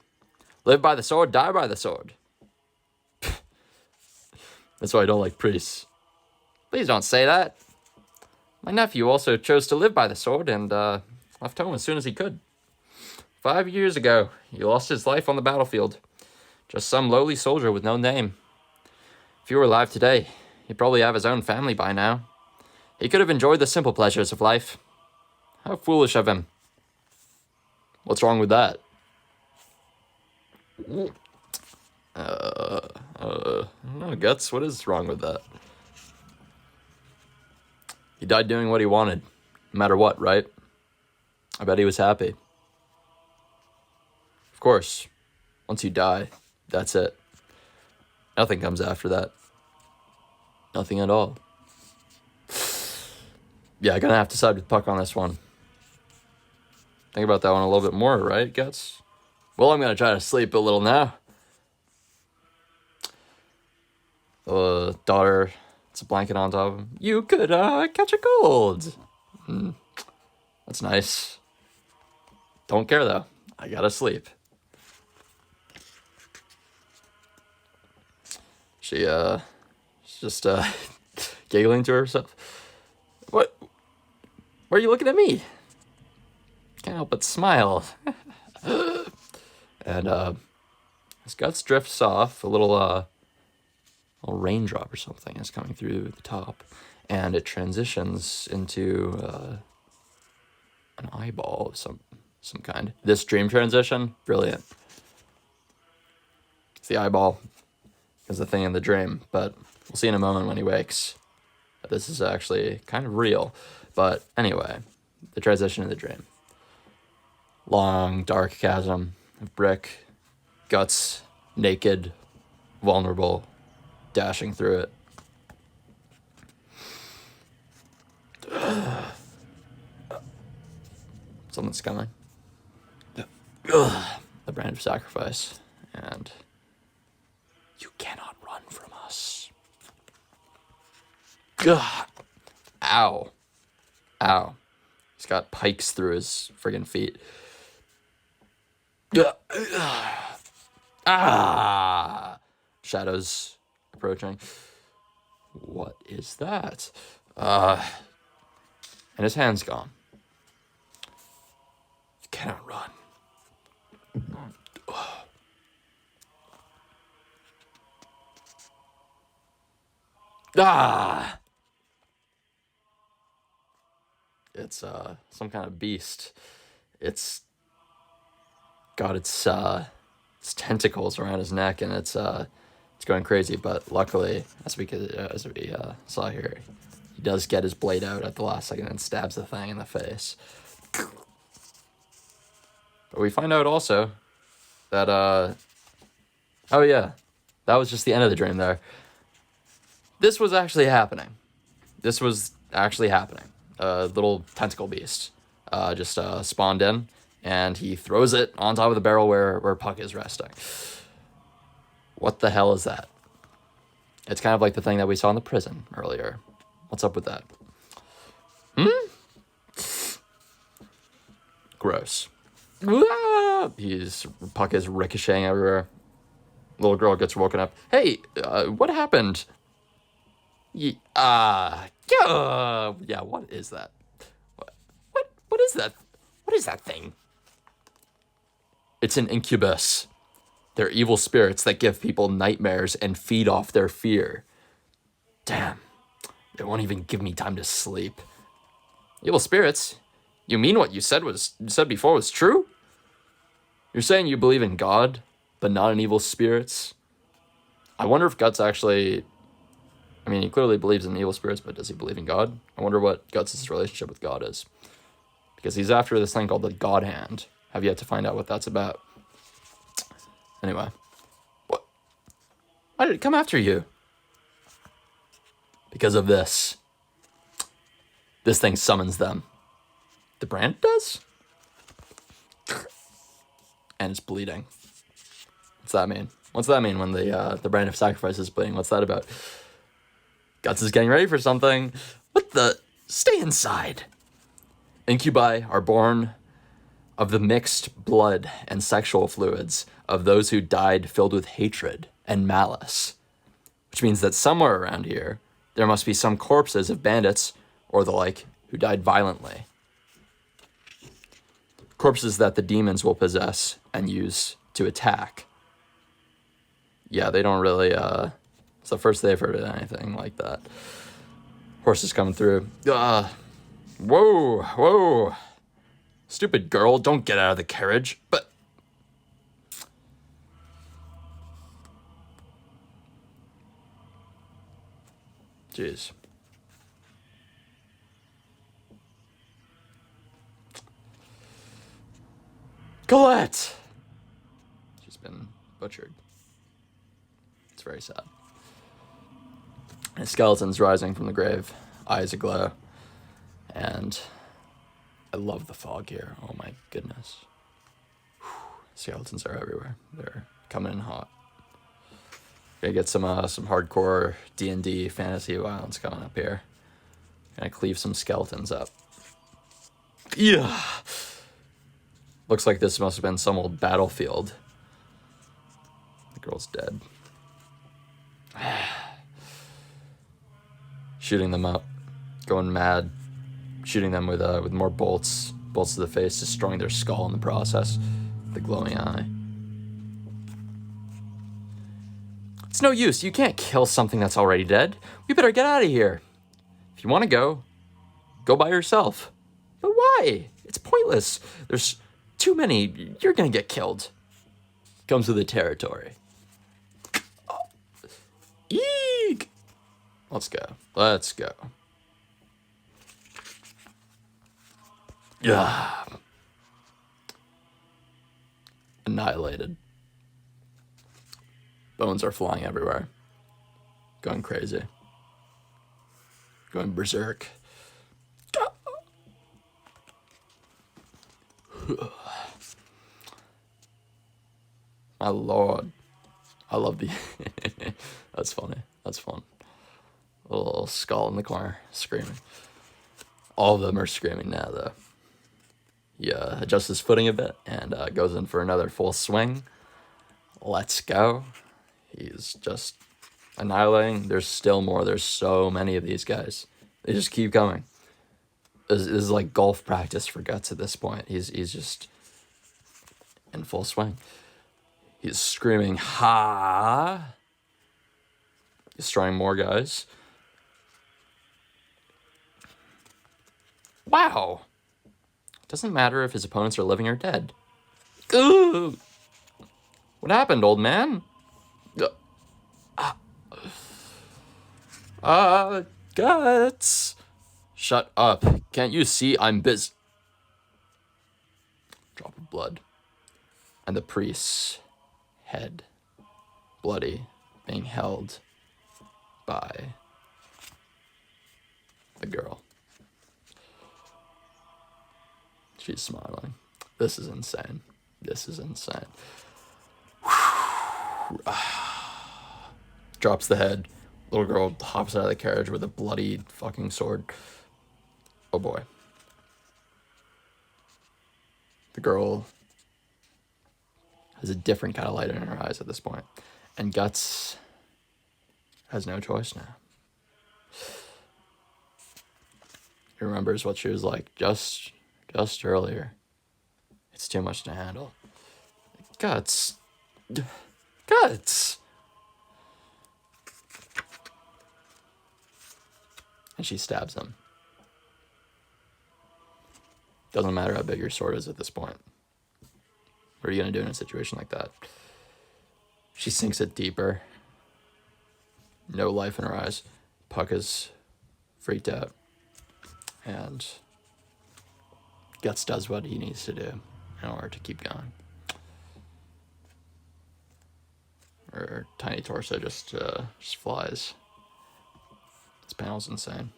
Live by the sword, die by the sword. That's why I don't like priests. Please don't say that. My nephew also chose to live by the sword and left home as soon as he could. 5 years ago, he lost his life on the battlefield. Just some lowly soldier with no name. If he were alive today, he'd probably have his own family by now. He could have enjoyed the simple pleasures of life. How foolish of him. What's wrong with that? No, Guts, what is wrong with that? He died doing what he wanted, no matter what, right? I bet he was happy. Of course, once you die, that's it. Nothing comes after that. Nothing at all. Yeah, gonna have to side with Puck on this one. Think about that one a little bit more, right, Guts? Well, I'm gonna try to sleep a little now. Daughter, it's a blanket on top of him. You could catch a cold. That's nice. Don't care though. I gotta sleep. She's just giggling to herself. What? Why are you looking at me? Can't help but smile. And his guts drifts off. A little raindrop or something is coming through the top, and it transitions into an eyeball of some kind. This dream transition, brilliant. It's the eyeball is the thing in the dream, but we'll see in a moment when he wakes. This is actually kind of real. But anyway, the transition in the dream. Long, dark chasm of brick, Guts, naked, vulnerable, dashing through it. Something's coming. The brand of sacrifice. And you cannot run from us. Ow. Ow. He's got pikes through his friggin' feet. Shadows approaching. What is that? And his hand's gone. You cannot run. It's some kind of beast. It's got its tentacles around his neck, and it's going crazy. But luckily, as we saw here, he does get his blade out at the last second and stabs the thing in the face. But we find out also that oh yeah, that was just the end of the dream there. This was actually happening. A little tentacle beast just spawned in, and he throws it on top of the barrel where Puck is resting. What the hell is that? It's kind of like the thing that we saw in the prison earlier. What's up with that? Gross. Puck is ricocheting everywhere. Little girl gets woken up. Hey, what happened? Yeah, what is that? What is that? What is that thing? It's an incubus. They're evil spirits that give people nightmares and feed off their fear. Damn, they won't even give me time to sleep. Evil spirits? You mean what you said before was true? You're saying you believe in God, but not in evil spirits? I wonder if Guts actually... I mean, he clearly believes in evil spirits, but does he believe in God? I wonder what Guts' relationship with God is. Because he's after this thing called the God Hand. Have yet to find out what that's about. Anyway. What? Why did it come after you? Because of this. This thing summons them. The brand does? And it's bleeding. What's that mean? What's that mean when the brand of sacrifice is bleeding? What's that about? Guts is getting ready for something. What the? Stay inside. Incubi are born of the mixed blood and sexual fluids of those who died filled with hatred and malice. Which means that somewhere around here, there must be some corpses of bandits or the like who died violently. Corpses that the demons will possess and use to attack. Yeah, they don't really, it's the first they've heard of anything like that. Horses coming through. Whoa. Stupid girl, don't get out of the carriage. But... Jeez. Colette! She's been butchered. It's very sad. And skeletons rising from the grave, eyes aglow. And I love the fog here. Oh my goodness. Whew. Skeletons are everywhere. They're coming in hot. Gonna get some hardcore D&D fantasy violence coming up here. Gonna cleave some skeletons up. Yeah. Looks like this must have been some old battlefield. The girl's dead. Shooting them up, going mad, shooting them with more bolts to the face, destroying their skull in the process. The glowing eye. It's no use. You can't kill something that's already dead. We better get out of here. If you want to go by yourself. But why? It's pointless. There's too many. You're gonna get killed. Comes with the territory. Eek! Let's go. Let's go. Yeah. Annihilated. Bones are flying everywhere. Going crazy. Going berserk. My lord. I love the... That's funny. That's fun. A little skull in the corner, screaming. All of them are screaming now, though. He adjusts his footing a bit and goes in for another full swing. Let's go. He's just annihilating. There's still more. There's so many of these guys. They just keep coming. This is like golf practice for Guts at this point. He's just in full swing. He's screaming, ha! Destroying more guys. Wow! Doesn't matter if his opponents are living or dead. Ugh. What happened, old man? Guts! Shut up. Can't you see I'm busy? Drop of blood. And the priest's head, bloody, being held by the girl. She's smiling. This is insane. This is insane. Drops the head. Little girl hops out of the carriage with a bloody fucking sword. Oh boy. The girl has a different kind of light in her eyes at this point. And Guts has no choice now. He remembers what she was like just earlier. It's too much to handle. Guts. Guts! And she stabs him. Doesn't matter how big your sword is at this point. What are you going to do in a situation like that? She sinks it deeper. No life in her eyes. Puck is freaked out. And Guts does what he needs to do in order to keep going. Her tiny torso just flies. This panel's insane.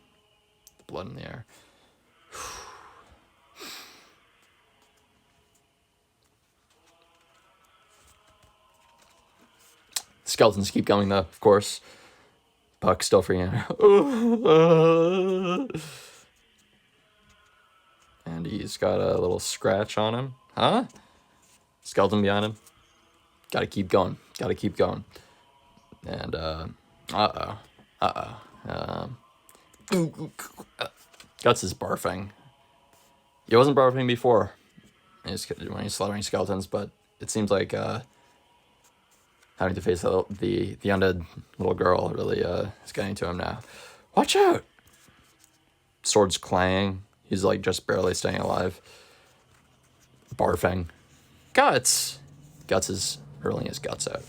The blood in the air. Skeletons keep coming though, of course. Puck still freaking out. And he's got a little scratch on him. Huh? Skeleton behind him. Gotta keep going. Gotta keep going. And, Guts is barfing. He wasn't barfing before when he's slaughtering skeletons, but it seems like having to face the undead little girl really is getting to him now. Watch out! Sword's clanging. He's like just barely staying alive. Barfing. Guts! Guts is hurling his guts out.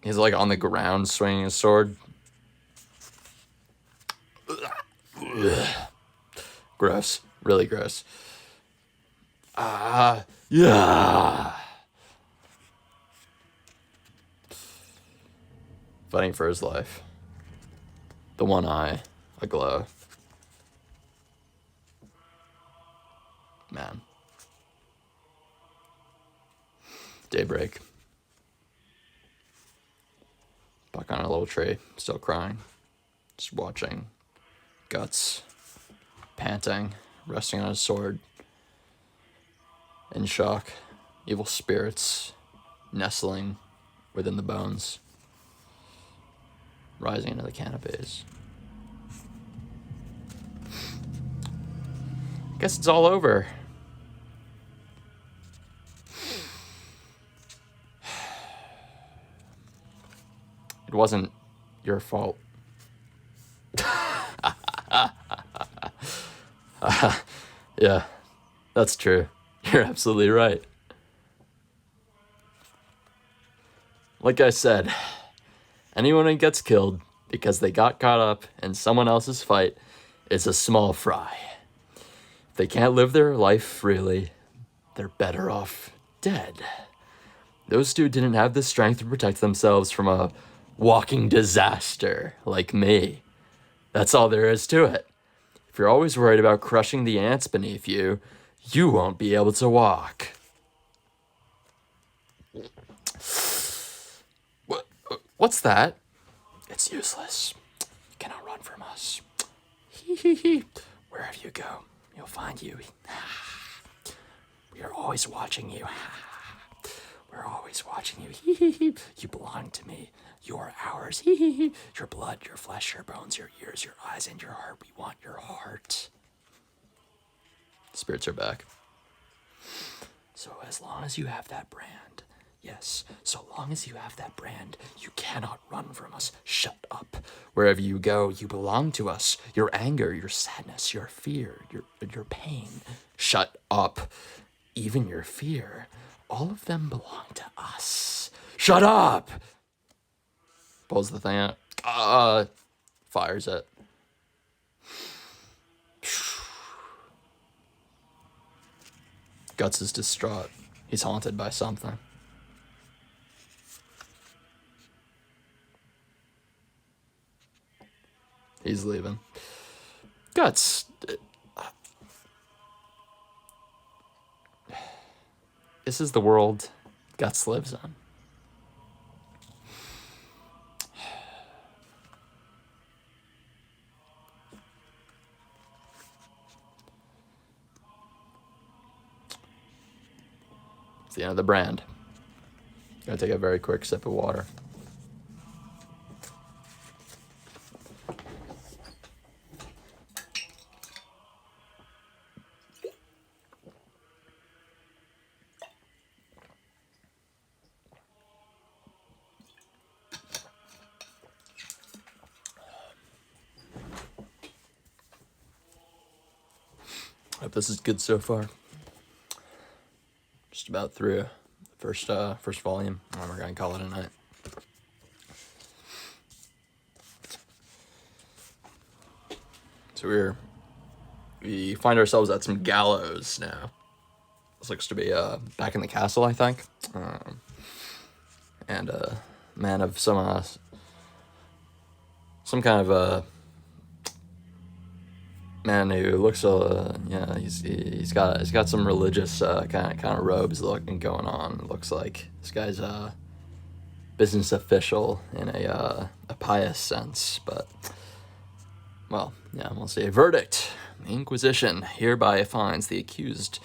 He's like on the ground swinging his sword. Gross. Really gross. Yeah. fighting for his life. The one eye aglow. Man. Daybreak. Buck on a little tree, still crying. Just watching. Guts. Panting. Resting on his sword. In shock. Evil spirits. Nestling within the bones. Rising into the canopies. Guess it's all over. It wasn't your fault. Yeah, that's true. You're absolutely right. Like I said, anyone who gets killed because they got caught up in someone else's fight is a small fry. If they can't live their life freely, they're better off dead. Those two didn't have the strength to protect themselves from a walking disaster like me. That's all there is to it. If you're always worried about crushing the ants beneath you, you won't be able to walk. What's that? It's useless. You cannot run from us. Wherever you go, you'll find you. We are always watching you. We're always watching you. You belong to me. You're ours. Your blood, your flesh, your bones, your ears, your eyes, and your heart. We want your heart. Spirits are back. So as long as you have that brand, yes, so long as you have that brand, you cannot run from us. Shut up. Wherever you go, you belong to us. Your anger, your sadness, your fear, your pain. Shut up. Even your fear. All of them belong to us. Shut up! Pulls the thing out. Fires it. Guts is distraught. He's haunted by something. He's leaving. Guts. This is the world Guts lives in. It's the end of the brand. Gotta take a very quick sip of water. Hope this is good so far. Just about through the first volume. And we're gonna call it a night. So we find ourselves at some gallows now. This looks to be back in the castle, I think. And a man of some kind of a man who looks he's got some religious kind of robes looking going on. It looks like this guy's a business official in a pious sense, but well, yeah, we'll see. Verdict: the Inquisition hereby finds the accused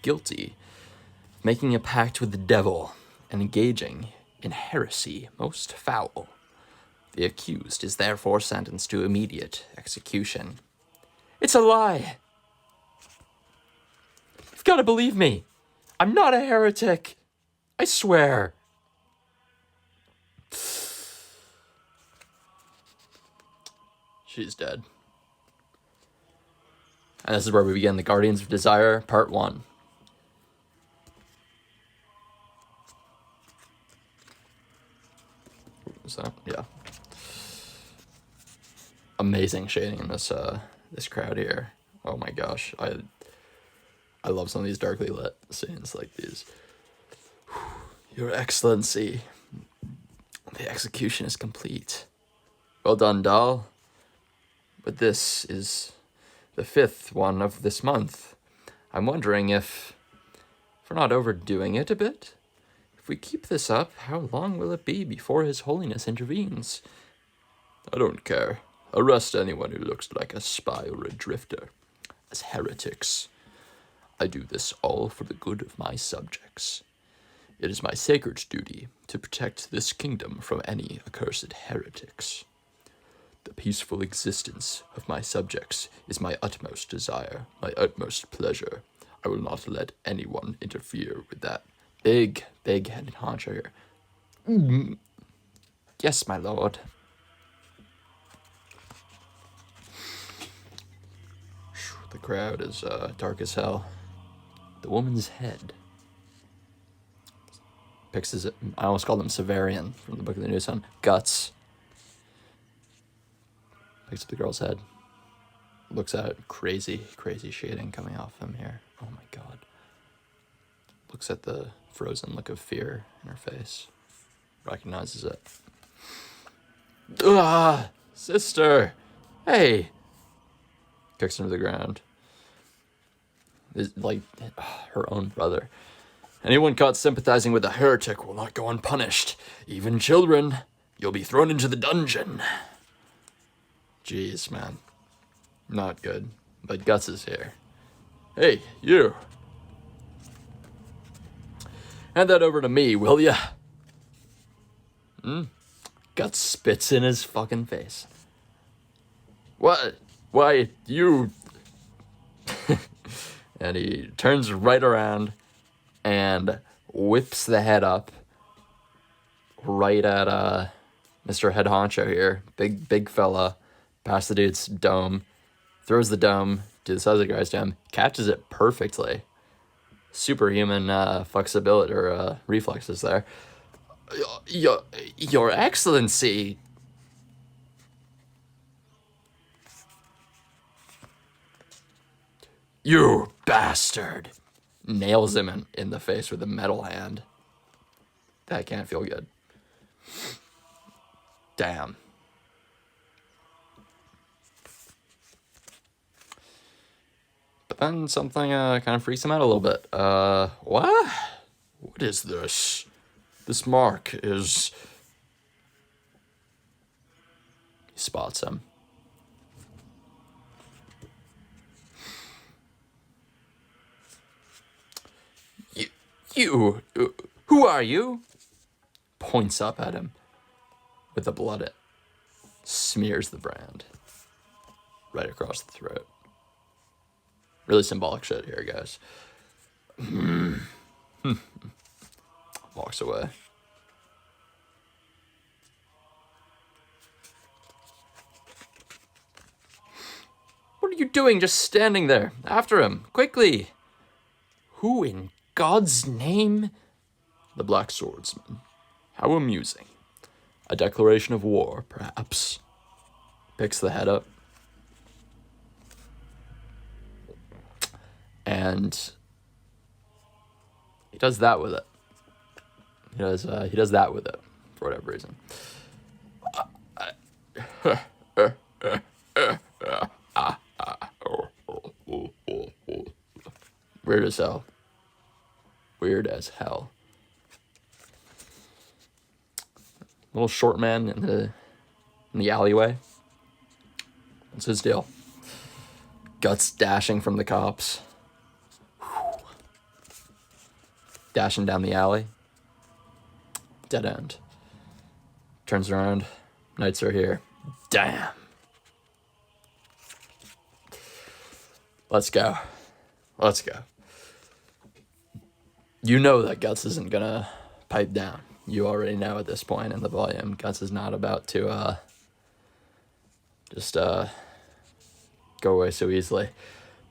guilty of making a pact with the devil and engaging in heresy most foul. The accused is therefore sentenced to immediate execution. It's a lie. You've got to believe me. I'm not a heretic. I swear. She's dead. And this is where we begin the Guardians of Desire, Part 1. So, yeah. Amazing shading in this crowd here. Oh my gosh. I love some of these darkly lit scenes like these. Your Excellency, The execution is complete. Well done, doll. But this is the 5th one of this month. I'm wondering if we're not overdoing it a bit. If we keep this up, how long will it be before His Holiness intervenes? I don't care. Arrest anyone who looks like a spy or a drifter. As heretics. I do this all for the good of my subjects. It is my sacred duty to protect this kingdom from any accursed heretics. The peaceful existence of my subjects is my utmost desire, my utmost pleasure. I will not let anyone interfere with that. Big-headed honcho here. Yes, my lord. The crowd is dark as hell. The woman's head. Picks his, I almost called him Severian from the Book of the New Sun. Guts. Picks up the girl's head. Looks at it. Crazy shading coming off him here. Oh my god. Looks at the frozen look of fear in her face. Recognizes it. Ah! Sister! Hey! Kicks him to the ground. Is like her own brother. Anyone caught sympathizing with a heretic will not go unpunished. Even children. You'll be thrown into the dungeon. Jeez, man. Not good. But Guts is here. Hey, you. Hand that over to me, will ya? Guts spits in his fucking face. What? Why, you... And he turns right around and whips the head up right at Mr. Head Honcho here. Big fella. Past the dude's dome. Throws the dome to the size of the guy's dome. Catches it perfectly. Superhuman flexibility or reflexes there. Your Excellency... You bastard! Nails him in the face with a metal hand. That can't feel good. Damn. But then something kind of freaks him out a little bit. What? What is this? This mark is... He spots him. You, who are you? Points up at him with the blood. It smears the brand right across the throat. Really symbolic shit here, guys. Walks away. What are you doing just standing there? After him, quickly. Who in God's name? The Black Swordsman. How amusing. A declaration of war, perhaps. Picks the head up. And he does that with it. He does that with it, for whatever reason. Weird as hell. Weird as hell. Little short man in the alleyway. What's his deal? Guts dashing from the cops. Dashing down the alley. Dead end. Turns around. Knights are here. Damn. Let's go. Let's go. You know that Guts isn't gonna pipe down. You already know at this point in the volume, Guts is not about to just go away so easily.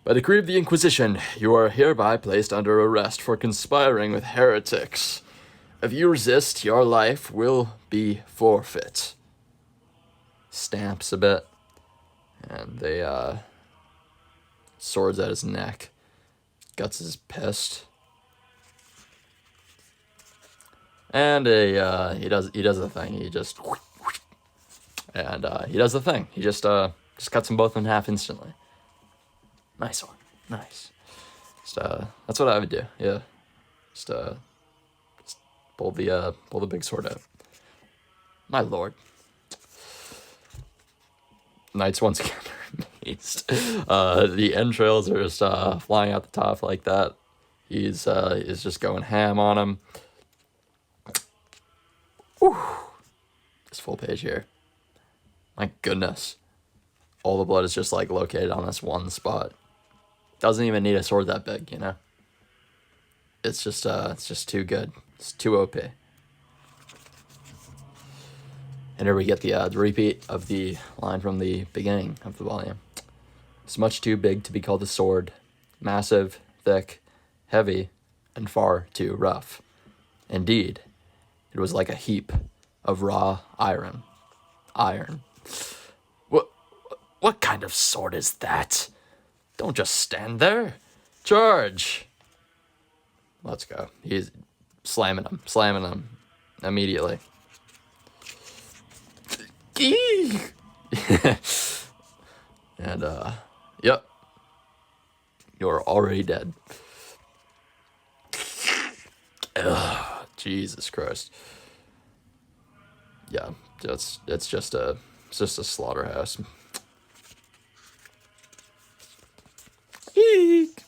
By decree of the Inquisition, you are hereby placed under arrest for conspiring with heretics. If you resist, your life will be forfeit. Stamps a bit, and they swords at his neck. Guts is pissed. And he does the thing. He just and he does the thing. He just cuts them both in half instantly. Nice one, nice. Just, that's what I would do. Yeah, just pull the big sword out. My lord. Knights once again are amazed. The entrails are just flying out the top like that. He's just going ham on him. Whew. This full page here. My goodness. All the blood is just like located on this one spot. Doesn't even need a sword that big, you know? It's just too good. It's too OP. And here we get the repeat of the line from the beginning of the volume. It's much too big to be called a sword. Massive, thick, heavy, and far too rough. Indeed, it was like a heap of raw iron. Iron. What kind of sword is that? Don't just stand there. Charge! Let's go. He's slamming him immediately. And, yep. You're already dead. Ugh, Jesus Christ. Yeah, it's just a slaughterhouse. Eek!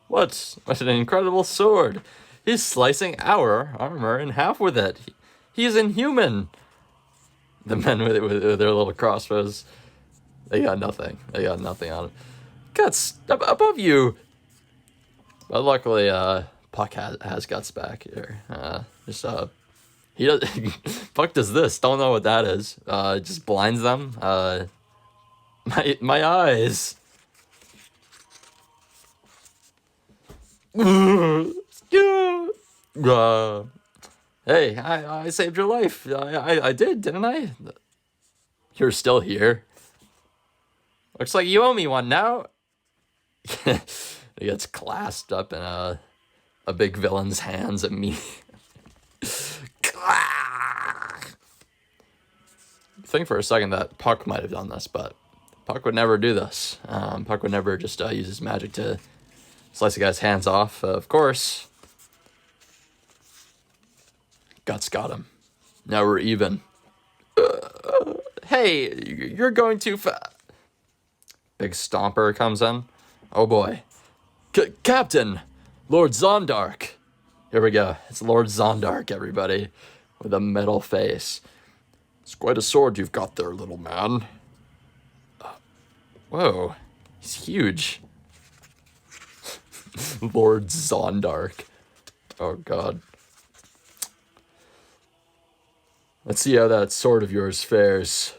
What an incredible sword! He's slicing our armor in half with it. He's inhuman. The men with their little crossbows, they got nothing. They got nothing on it. Guts above you. But luckily, Puck has guts back here. He does. Puck does this. Don't know what that is. Just blinds them. My eyes. Hey, I saved your life. I did, didn't I? You're still here. Looks like you owe me one now. He gets clasped up in a big villain's hands at me. Think for a second that Puck might have done this, but Puck would never do this. Puck would never just use his magic to slice a guy's hands off. Of course. Guts got him. Now we're even. Hey, you're going too fast. Big Stomper comes in. Oh boy. Captain! Lord Zondark! Here we go. It's Lord Zondark, everybody. With a metal face. It's quite a sword you've got there, little man. Whoa. He's huge. Lord Zondark. Oh god. Let's see how that sword of yours fares.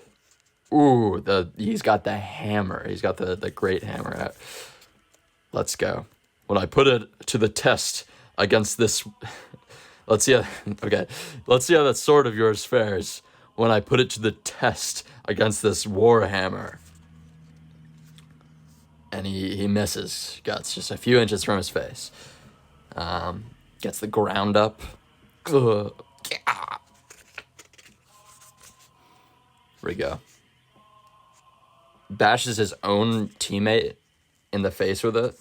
Ooh, he's got the hammer. He's got the great hammer out. Let's go. When I put it to the test against this... Let's see how that sword of yours fares when I put it to the test against this warhammer. And he misses. Guts just a few inches from his face. Gets the ground up. Here we go. Bashes his own teammate in the face with it.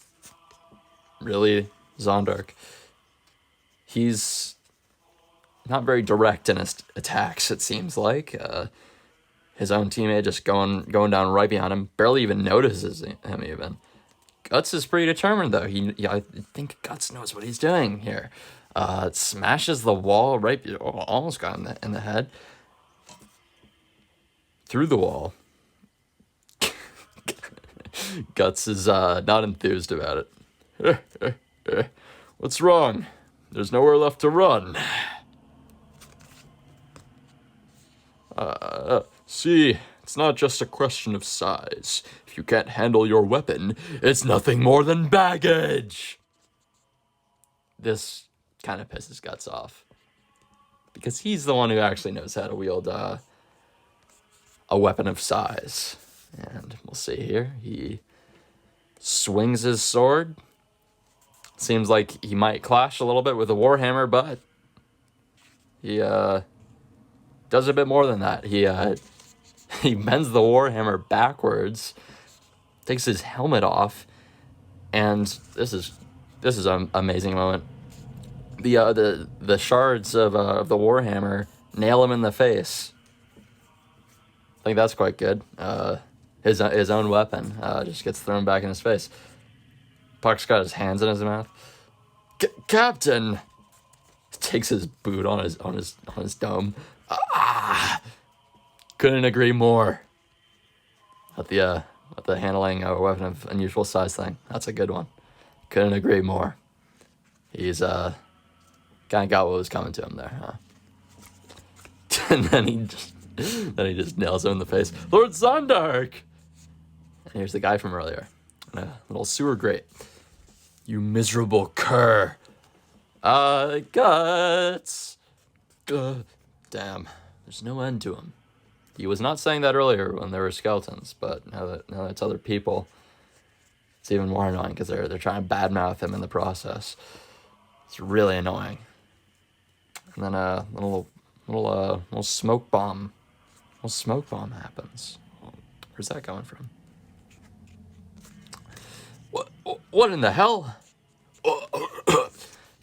Really, Zondark. He's not very direct in his attacks, it seems like. His own teammate just going down right behind him. Barely even notices him even. Guts is pretty determined, though. I think Guts knows what he's doing here. Smashes the wall right... almost got him in the head. Through the wall. Guts is not enthused about it. What's wrong? There's nowhere left to run. See, it's not just a question of size. If you can't handle your weapon, it's nothing more than baggage. This kind of pisses Guts off. Because he's the one who actually knows how to wield a weapon of size. And we'll see here. He swings his sword. Seems like he might clash a little bit with the warhammer, but He does a bit more than that. He he bends the Warhammer backwards, takes his helmet off, and this is an amazing moment. The shards of the Warhammer nail him in the face. I think that's quite good. His own weapon just gets thrown back in his face. Puck's got his hands in his mouth. Captain takes his boot on his dome. Couldn't agree more. With the handling of a weapon of unusual size thing. That's a good one. Couldn't agree more. He's kind of got what was coming to him there, huh? And then he just nails him in the face. Lord Zondark! And here's the guy from earlier. In a little sewer grate. You miserable cur. Guts. Damn. There's no end to him. He was not saying that earlier when there were skeletons, but now that it's other people, it's even more annoying because they're trying to badmouth him in the process. It's really annoying. And then a little smoke bomb. Little smoke bomb happens. Where's that coming from? What in the hell?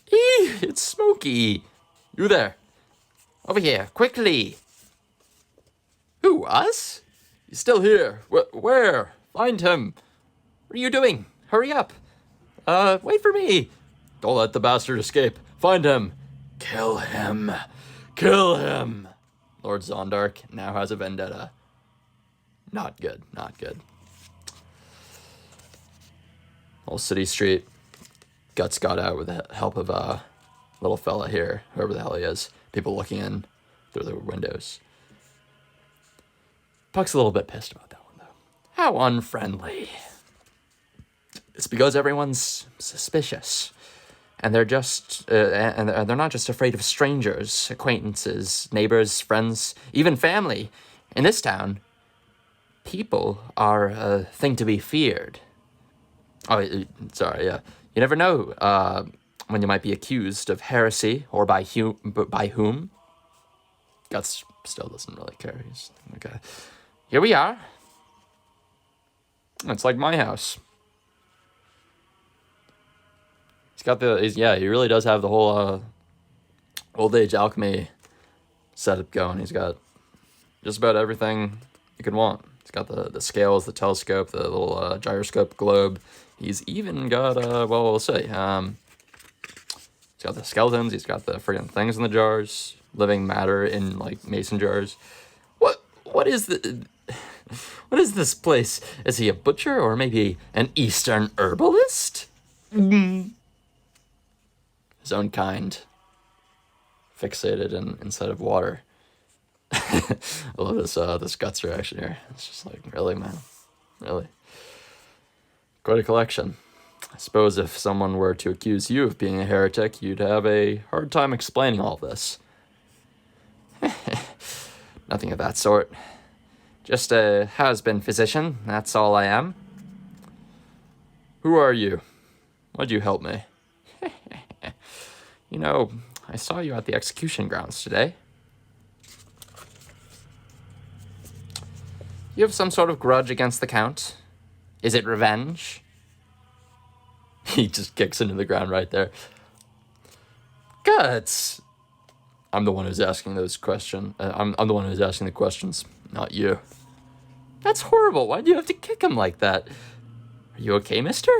It's Smokey. You there? Over here, quickly. Who, us? He's still here. Where? Find him. What are you doing? Hurry up. Wait for me. Don't let the bastard escape. Find him. Kill him. Kill him. Lord Zondark now has a vendetta. Not good. Not good. Old city street. Guts got out with the help of a little fella here, whoever the hell he is. People looking in through the windows. Puck's a little bit pissed about that one, though. How unfriendly. It's because everyone's suspicious. And they're just, and they're not just afraid of strangers, acquaintances, neighbors, friends, even family. In this town, people are a thing to be feared. Oh, sorry, yeah. You never know when you might be accused of heresy or by whom. Guts still doesn't really care. He's okay. Here we are. It's like my house. He really does have the whole old age alchemy setup going. He's got just about everything you could want. He's got the scales, the telescope, the little gyroscope globe. He's even got we'll say he's got the skeletons. He's got the friggin' things in the jars, living matter in like mason jars. What is this place? Is he a butcher or maybe an Eastern herbalist? His own kind. Fixated inside of water. I love this Guts reaction here. It's just like, really, man? Really? Quite a collection. I suppose if someone were to accuse you of being a heretic, you'd have a hard time explaining all this. Nothing of that sort. Just a has-been physician, that's all I am. Who are you? Why'd you help me? You know, I saw you at the execution grounds today. You have some sort of grudge against the Count? Is it revenge? He just kicks into the ground right there. Guts! I'm the one who's asking those questions. I'm the one who's asking the questions, not you. That's horrible. Why'd you have to kick him like that? Are you okay, mister?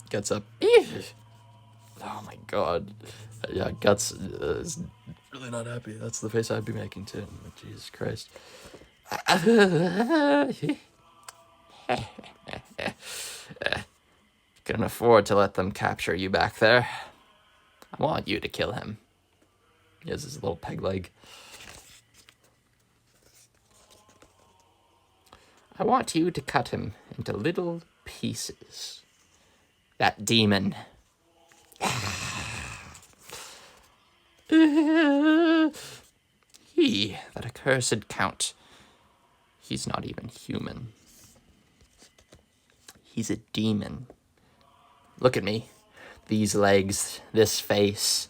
Gets up. Ew. Oh my god. Yeah, Guts is really not happy. That's the face I'd be making too. Jesus Christ. Couldn't afford to let them capture you back there. I want you to kill him. He has his little peg leg. I want you to cut him into little pieces. That demon. That accursed Count. He's not even human. He's a demon. Look at me. These legs, this face,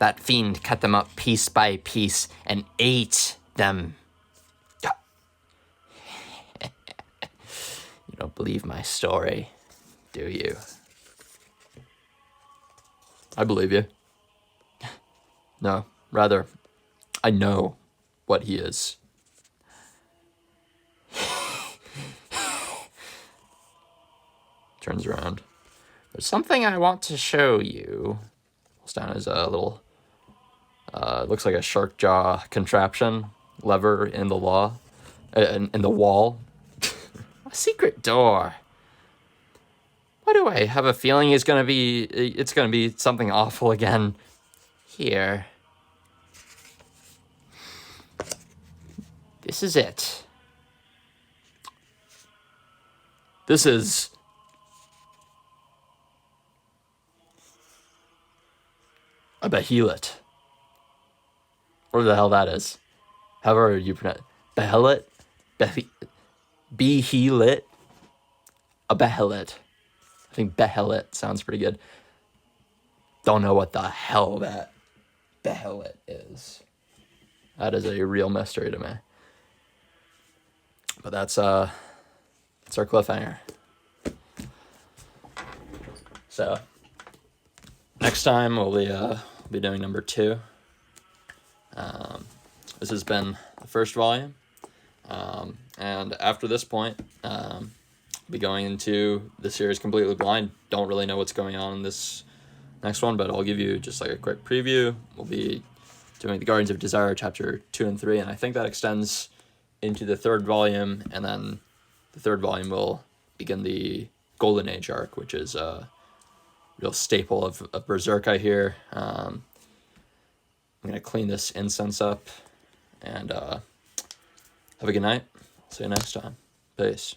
That fiend cut them up piece by piece and ate them. You don't believe my story, do you? I believe you. No, rather, I know what he is. Turns around. There's something I want to show you. Pulls down his little, looks like a shark jaw contraption lever in the in the wall. A secret door. Why do I have a feeling it's gonna be something awful again? Here. This is it. This is a behelit. Whatever the hell that is. However you pronounce behelit? Behelit? A behelit. I think behelit sounds pretty good. Don't know what the hell that behelit is. That is a real mystery to me. But that's our cliffhanger. So next time we'll be doing number 2. This has been the first volume, and after this point, I'll be going into the series completely blind. Don't really know what's going on in this next one, but I'll give you just like a quick preview. We'll be doing the Guardians of Desire chapter 2 and 3, and I think that extends into the 3rd volume, and then the 3rd volume will begin the Golden Age arc, which is a real staple of Berserk, I hear. I'm going to clean this incense up, and have a good night. See you next time. Peace.